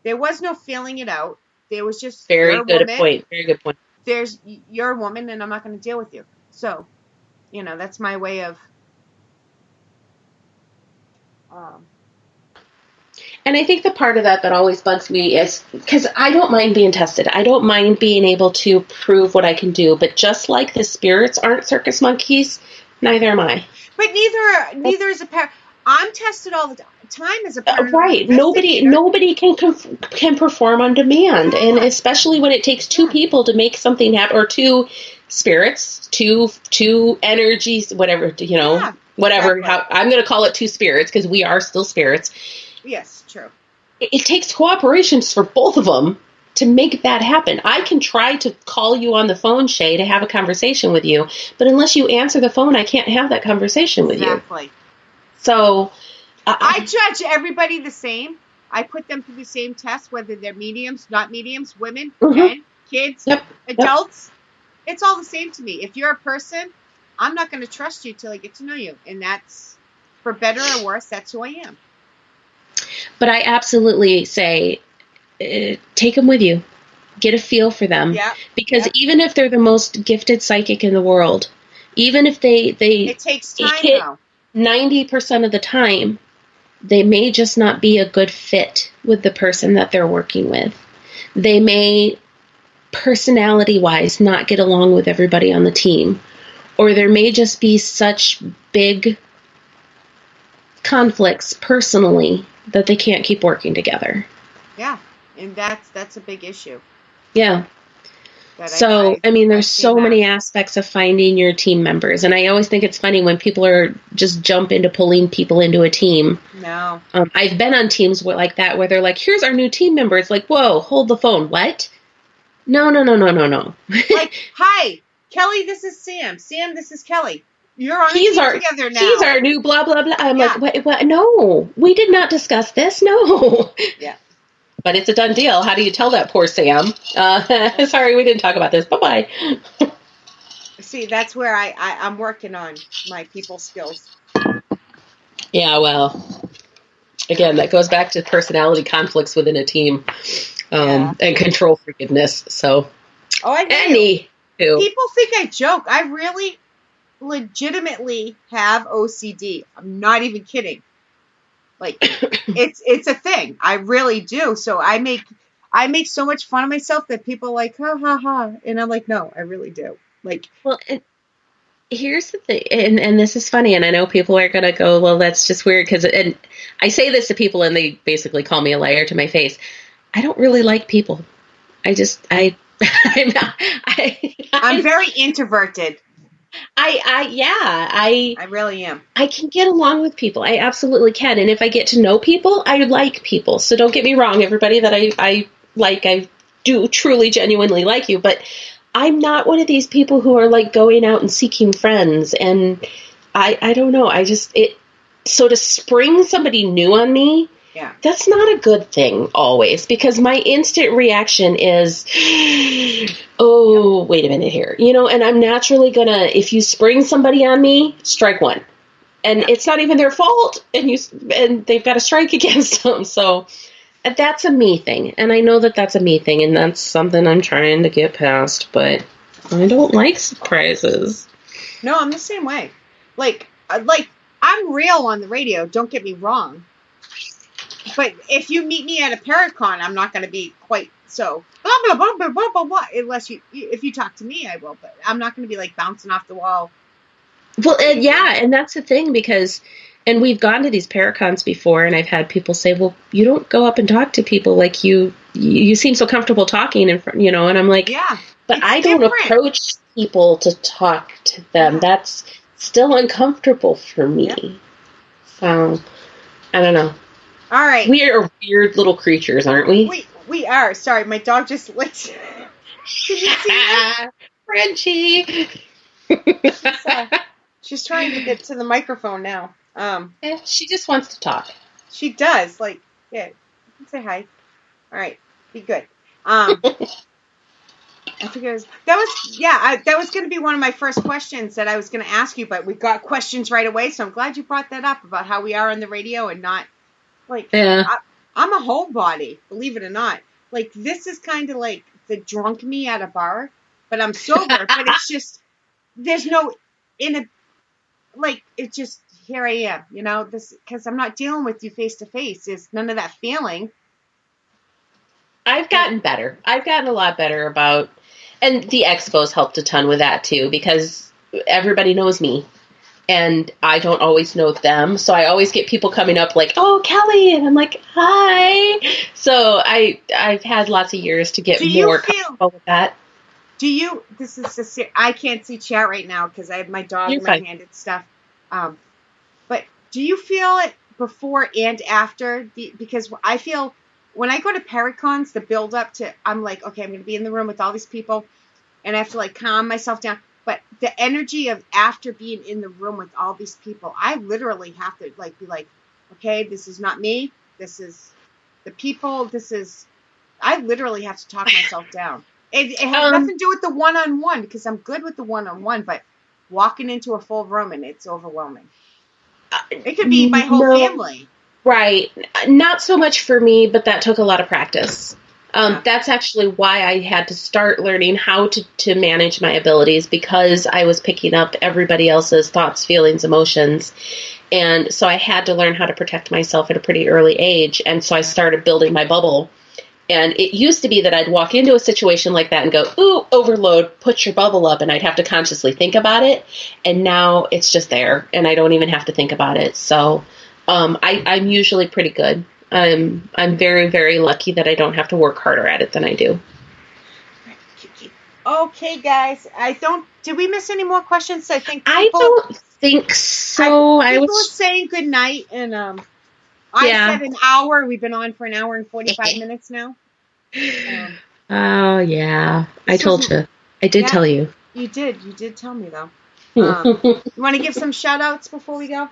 There was no feeling it out. There was just Very good point. You're a woman, and I'm not going to deal with you. So, that's my way of. And I think the part of that always bugs me is because I don't mind being tested. I don't mind being able to prove what I can do. But just like the spirits aren't circus monkeys, neither am I. But neither is a pair. I'm tested all the time as a paranormal right. Nobody can perform on demand, and especially when it takes two people to make something happen, or two spirits, two energies, whatever whatever. Exactly. I'm going to call it two spirits because we are still spirits. Yes, true. It takes cooperation for both of them to make that happen. I can try to call you on the phone, Shay, to have a conversation with you, but unless you answer the phone, I can't have that conversation with you. Exactly. So I judge everybody the same. I put them through the same test, whether they're mediums, not mediums, women, men, kids, adults. Yep. It's all the same to me. If you're a person, I'm not going to trust you till I get to know you. And that's, for better or worse, that's who I am. But I absolutely say, take them with you. Get a feel for them. Yeah. Because even if they're the most gifted psychic in the world, even if they it takes time, though. 90% of the time, they may just not be a good fit with the person that they're working with. They may, personality-wise, not get along with everybody on the team. Or there may just be such big conflicts personally that they can't keep working together. Yeah, and that's a big issue. Yeah. So, I mean, there's I've seen so that. many aspects of finding your team members. And I always think it's funny when people are just jump into pulling people into a team. No. I've been on teams like that where they're like, here's our new team member. It's like, whoa, hold the phone. What? No. Like, hi, Kelly, this is Sam. Sam, this is Kelly. You're on a team together now. He's our new blah, blah, blah. I'm like, what? No, we did not discuss this. No. Yeah. But it's a done deal. How do you tell that poor Sam? Sorry, we didn't talk about this. Bye-bye. See, that's where I'm working on my people skills. Yeah, well, again, that goes back to personality conflicts within a team and control freakedness. So, I know. Anywho. People think I joke. I really legitimately have OCD. I'm not even kidding. Like, it's a thing. I really do. So I make so much fun of myself that people are like, ha, ha, ha. And I'm like, no, I really do. Like, well, here's the thing, and this is funny, and I know people are going to go, well, that's just weird, and I say this to people, and they basically call me a liar to my face. I don't really like people. I'm very introverted. I really am. I can get along with people. I absolutely can. And if I get to know people, I like people. So don't get me wrong, everybody that I like, I do truly, genuinely like you. But I'm not one of these people who are like going out and seeking friends. And I don't know. So to spring somebody new on me, yeah, that's not a good thing always, because my instant reaction is, oh, wait a minute here, and I'm naturally gonna, if you spring somebody on me, strike one, and it's not even their fault, and they've got a strike against them. So that's a me thing, and I know that that's a me thing, and that's something I'm trying to get past. But I don't like surprises. No, I'm the same way. Like I'm real on the radio. Don't get me wrong. But if you meet me at a Paracon, I'm not going to be quite so blah, blah, blah, blah, blah, blah, blah, unless if you talk to me, I will. But I'm not going to be like bouncing off the wall. Well, and that's the thing, and we've gone to these Paracons before, and I've had people say, well, you don't go up and talk to people like you seem so comfortable talking in front, and I'm like, yeah, but I don't approach people to talk to them. Yeah. That's still uncomfortable for me. Yep. So, I don't know. All right. We are weird little creatures, aren't we? We are. Sorry, my dog just licked. Can you see that? Frenchie. She's trying to get to the microphone now. She just wants to talk. She does. Like, yeah. You can say hi. All right. Be good. I think that was going to be one of my first questions that I was going to ask you, but we got questions right away, so I'm glad you brought that up about how we are on the radio and not. Like, yeah. I'm a homebody, believe it or not. Like, this is kind of like the drunk me at a bar, but I'm sober. But it's just, there's no, it's just, here I am, because I'm not dealing with you face to face. There's none of that feeling. I've gotten better. I've gotten a lot better about, and the expos helped a ton with that too, because everybody knows me. And I don't always know them. So I always get people coming up like, oh, Kelly. And I'm like, hi. So I've had lots of years to get more comfortable with that. I can't see chat right now because I have my dog in my hand and stuff. But do you feel it before and after? Because I feel when I go to Paracons, the build up to, I'm like, okay, I'm going to be in the room with all these people and I have to like calm myself down. But the energy of after being in the room with all these people, I literally have to like be like, okay, this is not me. This is the people. I literally have to talk myself down. It has nothing to do with the one-on-one because I'm good with the one-on-one, but walking into a full room and it's overwhelming. It could be my whole family. Right. Not so much for me, but that took a lot of practice. That's actually why I had to start learning how to manage my abilities, because I was picking up everybody else's thoughts, feelings, emotions. And so I had to learn how to protect myself at a pretty early age. And so I started building my bubble. And it used to be that I'd walk into a situation like that and go, ooh, overload, put your bubble up. And I'd have to consciously think about it. And now it's just there and I don't even have to think about it. So I'm usually pretty good. I'm very, very lucky that I don't have to work harder at it than I do. Okay, guys. Did we miss any more questions? I think I don't think so. people are saying good night, and I Yeah. said an hour. We've been on for an hour and 45 minutes now. Oh, yeah. I told you. I did tell you. You did tell me, though. You want to give some shout-outs before we go?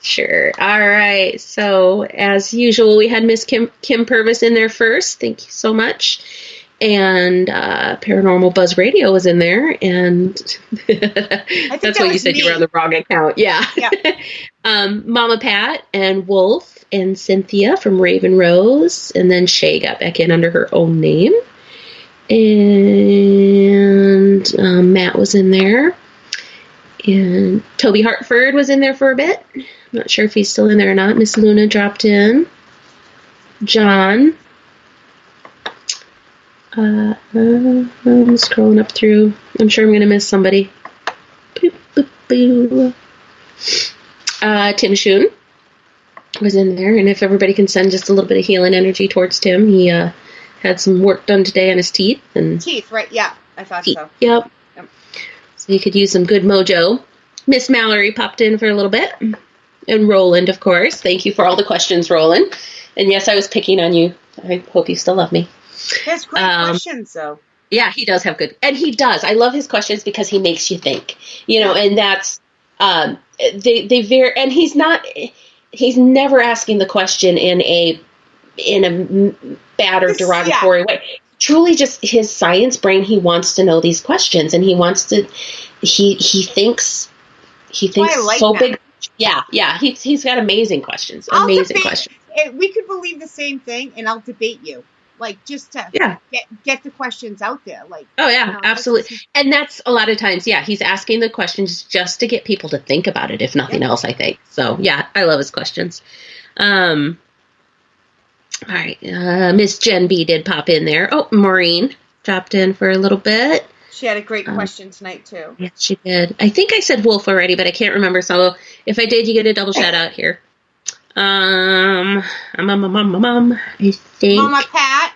Sure. All right. So, as usual, we had Miss Kim Purvis in there first. Thank you so much. And Paranormal Buzz Radio was in there, and that's what you said. You were on the wrong account. Yeah. Mama Pat and Wolf and Cynthia from Raven Rose, and then Shay got back in under her own name, and Matt was in there, and Toby Hartford was in there for a bit. I'm not sure if he's still in there or not. Miss Luna dropped in. John. I'm scrolling up through. I'm sure I'm going to miss somebody. Boop, boop, boo. Tim Schoon was in there, and if everybody can send just a little bit of healing energy towards Tim, he had some work done today on his teeth. Teeth, right? Yeah, I thought so. Yep. So you could use some good mojo. Miss Mallory popped in for a little bit, and Roland, of course. Thank you for all the questions, Roland. And yes, I was picking on you. I hope you still love me. That's great questions, though. Yeah, he does have good, and he does. I love his questions because he makes you think, and that's, they very, and he's never asking the question in a bad or derogatory way. Truly just his science brain. He wants to know these questions, and he wants to, he thinks so big. Yeah. He's got amazing questions. Questions. We could believe the same thing, and I'll debate you. Like, just to get the questions out there. Like, absolutely. And that's a lot of times, he's asking the questions just to get people to think about it, if nothing else, I think. So, I love his questions. All right. Miss Jen B did pop in there. Oh, Maureen dropped in for a little bit. She had a great question tonight, too. Yes, she did. I think I said Wolf already, but I can't remember. So, if I did, you get a double shout out here. I think Mama Pat.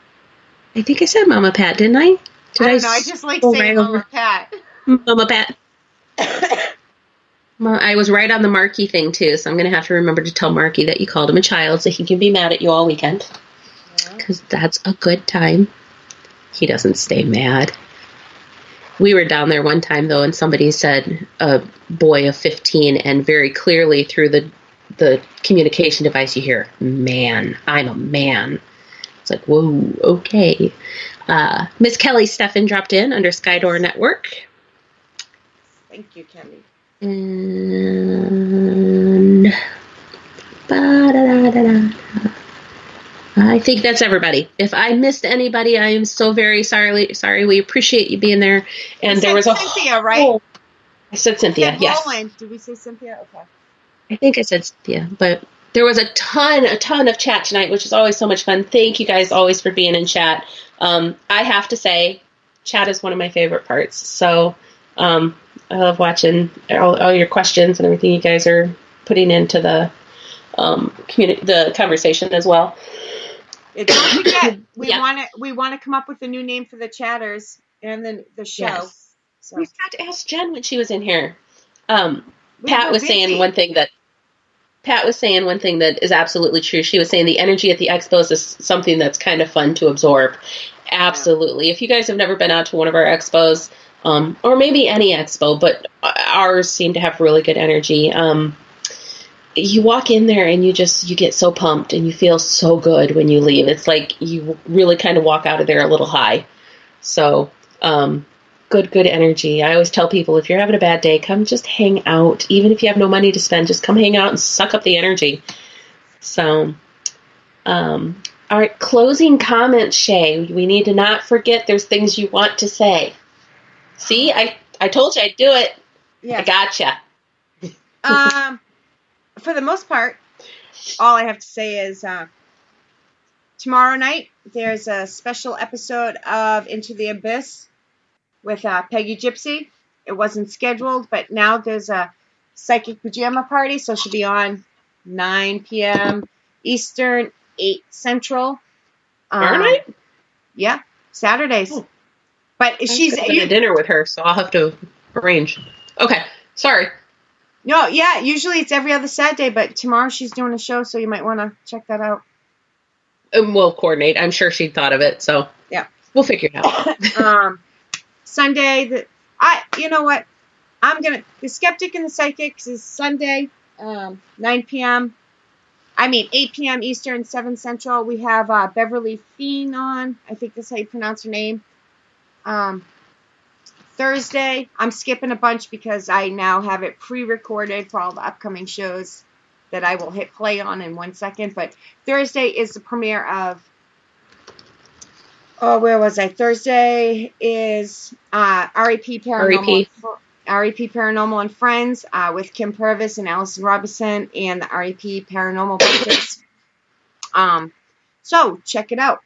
I think I said Mama Pat, didn't I? I don't know. I just like saying Mama Pat. Mama Pat. I was right on the Marky thing too, so I'm going to have to remember to tell Marky that you called him a child, so he can be mad at you all weekend. Because that's a good time. He doesn't stay mad. We were down there one time though, and somebody said a boy of 15, and very clearly through the communication device you hear, "Man, I'm a man." It's like, whoa, okay. Miss Kelly Steffen dropped in under Skydoor Network. Thank you, Kelly. And I think that's everybody. If I missed anybody, I am so very sorry. We appreciate you being there. And there was Cynthia, right? I said Cynthia, yes. Roland. Did we say Cynthia? Okay. I think I said Cynthia, but there was a ton of chat tonight, which is always so much fun. Thank you guys always for being in chat. I have to say, chat is one of my favorite parts. So I love watching all your questions and everything you guys are putting into the the conversation as well. Don't forget, we want to come up with a new name for the chatters and then the show. Yes. So we got to ask Jen when she was in here. Pat was saying one thing that is absolutely true. She was saying the energy at the expos is something that's kind of fun to absorb. Absolutely. If you guys have never been out to one of our expos, or maybe any expo, but ours seem to have really good energy. You walk in there and you get so pumped and you feel so good when you leave. It's like you really kind of walk out of there a little high. So, good energy. I always tell people, if you're having a bad day, come just hang out. Even if you have no money to spend, just come hang out and suck up the energy. So, all right, closing comments, Shay. We need to not forget there's things you want to say. See, I told you I'd do it. Yeah. I gotcha. For the most part, all I have to say is tomorrow night there's a special episode of Into the Abyss with Peggy Gypsy. It wasn't scheduled, but now there's a psychic pajama party, so she'll be on 9 p.m. Eastern, 8 Central. Tomorrow night? Yeah, Saturdays. Oh. But she's I'm to dinner with her, so I'll have to arrange. Okay, sorry. No, yeah, usually it's every other Saturday, but tomorrow she's doing a show, so you might want to check that out. We'll coordinate. I'm sure she thought of it, so yeah, we'll figure it out. Sunday, you know what? The Skeptic and the Psychics is Sunday, 9 p.m. 8 p.m. Eastern, 7 Central. We have Beverly Feen on. I think that's how you pronounce her name. Thursday, I'm skipping a bunch because I now have it pre-recorded for all the upcoming shows that I will hit play on in 1 second. But Thursday is the premiere of... Oh, where was I? Thursday is REP Paranormal. REP Paranormal and Friends with Kim Purvis and Allison Robinson and the REP Paranormal Podcast. So check it out.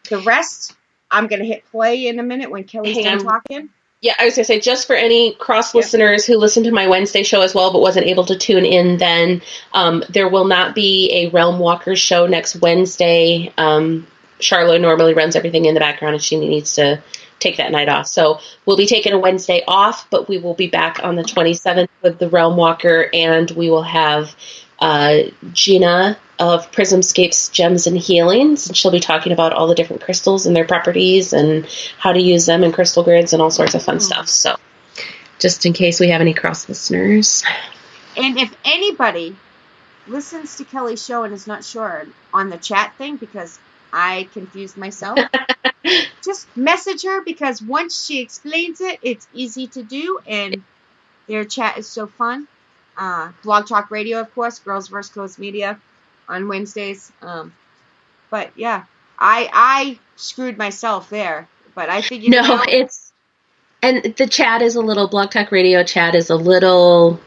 The rest, I'm going to hit play in a minute when Kelly's done talking. Yeah, I was going to say, just for any cross listeners who listen to my Wednesday show as well but wasn't able to tune in then, there will not be a Realm Walkers show next Wednesday. Charlotte normally runs everything in the background and she needs to take that night off. So we'll be taking a Wednesday off, but we will be back on the 27th with the Realm Walker, and we will have Gina of Prismscapes Gems and Healings, and she'll be talking about all the different crystals and their properties and how to use them in crystal grids and all sorts of fun stuff. So just in case we have any cross listeners. And if anybody listens to Kelly's show and is not sure on the chat thing, because I confused myself, just message her, because once she explains it, it's easy to do, and their chat is so fun. Blog Talk Radio, of course, Girls vs. Coast Media on Wednesdays. But yeah, I screwed myself there, but I figured and the chat is a little, Blog Talk Radio chat is a little,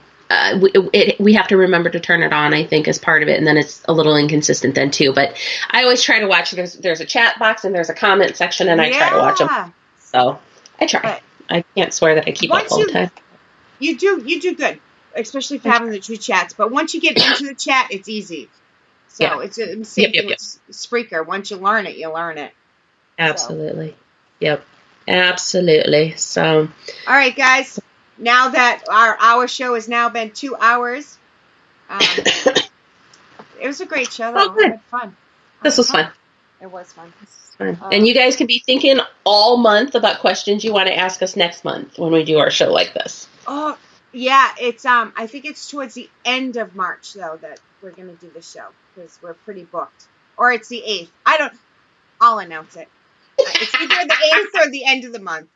we have to remember to turn it on, I think, as part of it, and then it's a little inconsistent then too. But I always try to watch. There's a chat box and there's a comment section, and I try to watch them. So I try. But I can't swear that I keep up all the time. You do good, especially for having the two chats. But once you get into the chat, it's easy. So it's the same thing with Spreaker. Once you learn it, you learn it. Absolutely. So. Yep. Absolutely. So. All right, guys. Now that our show has now been 2 hours, it was a great show, though. Good. I had fun. This was fun. It was fun. And you guys can be thinking all month about questions you want to ask us next month when we do our show like this. Oh, yeah. It's I think it's towards the end of March, though, that we're going to do the show, because we're pretty booked. Or it's the 8th. I'll announce it. It's either the 8th or the end of the month.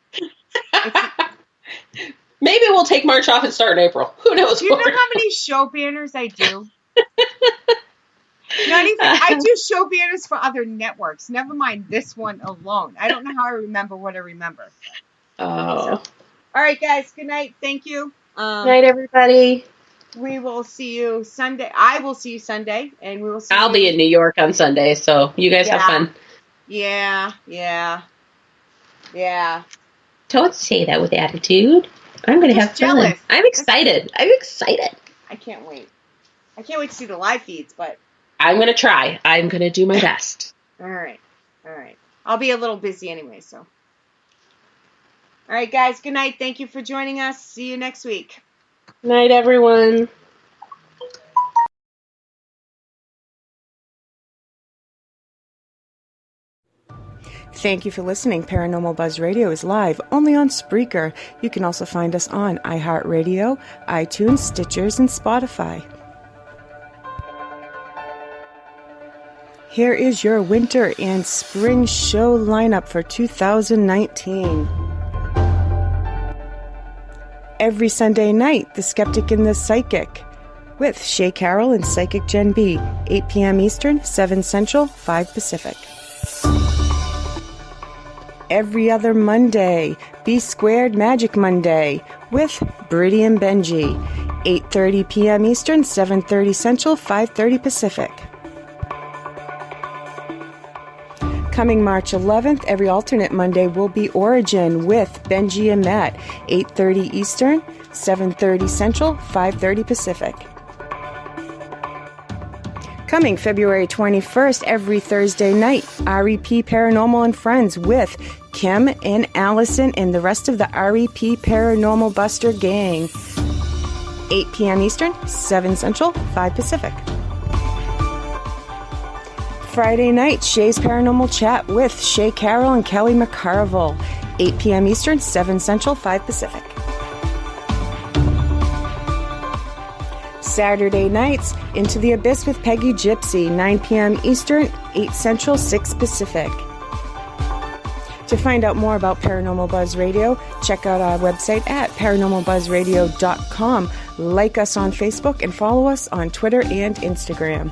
Maybe we'll take March off and start in April. Who knows? Do you know how many show banners I do? Not even. I do show banners for other networks. Never mind this one alone. I don't know how I remember what I remember. All right, guys. Good night. Thank you. Good night, everybody. We will see you Sunday. I will see you Sunday, and we will see. I'll be in New York on Sunday, so you guys have fun. Yeah. Don't say that with attitude. I'm going to have fun. I'm excited. I can't wait. I can't wait to see the live feeds, but... I'm going to try. I'm going to do my best. All right. I'll be a little busy anyway, so... All right, guys. Good night. Thank you for joining us. See you next week. Good night, everyone. Thank you for listening. Paranormal Buzz Radio is live only on Spreaker. You can also find us on iHeartRadio, iTunes, Stitchers, and Spotify. Here is your winter and spring show lineup for 2019. Every Sunday night, The Skeptic and the Psychic with Shay Carroll and Psychic Gen B, 8 p.m. Eastern, 7 Central, 5 Pacific. Every other Monday, B Squared Magic Monday with Bridie and Benji, 8:30 p.m. Eastern, 7:30 Central, 5:30 Pacific. Coming March 11th, every alternate Monday will be Origin with Benji and Matt, 8:30 Eastern, 7:30 Central, 5:30 Pacific. Coming February 21st, every Thursday night, REP Paranormal and Friends with Kim and Allison and the rest of the REP Paranormal Buster gang. 8 p.m. Eastern, 7 Central, 5 Pacific. Friday night, Shay's Paranormal Chat with Shay Carroll and Kelly McCarville. 8 p.m. Eastern, 7 Central, 5 Pacific. Saturday nights, Into the Abyss with Peggy Gypsy, 9 p.m. Eastern, 8 Central, 6 Pacific. To find out more about Paranormal Buzz Radio, check out our website at paranormalbuzzradio.com. Like us on Facebook and follow us on Twitter and Instagram.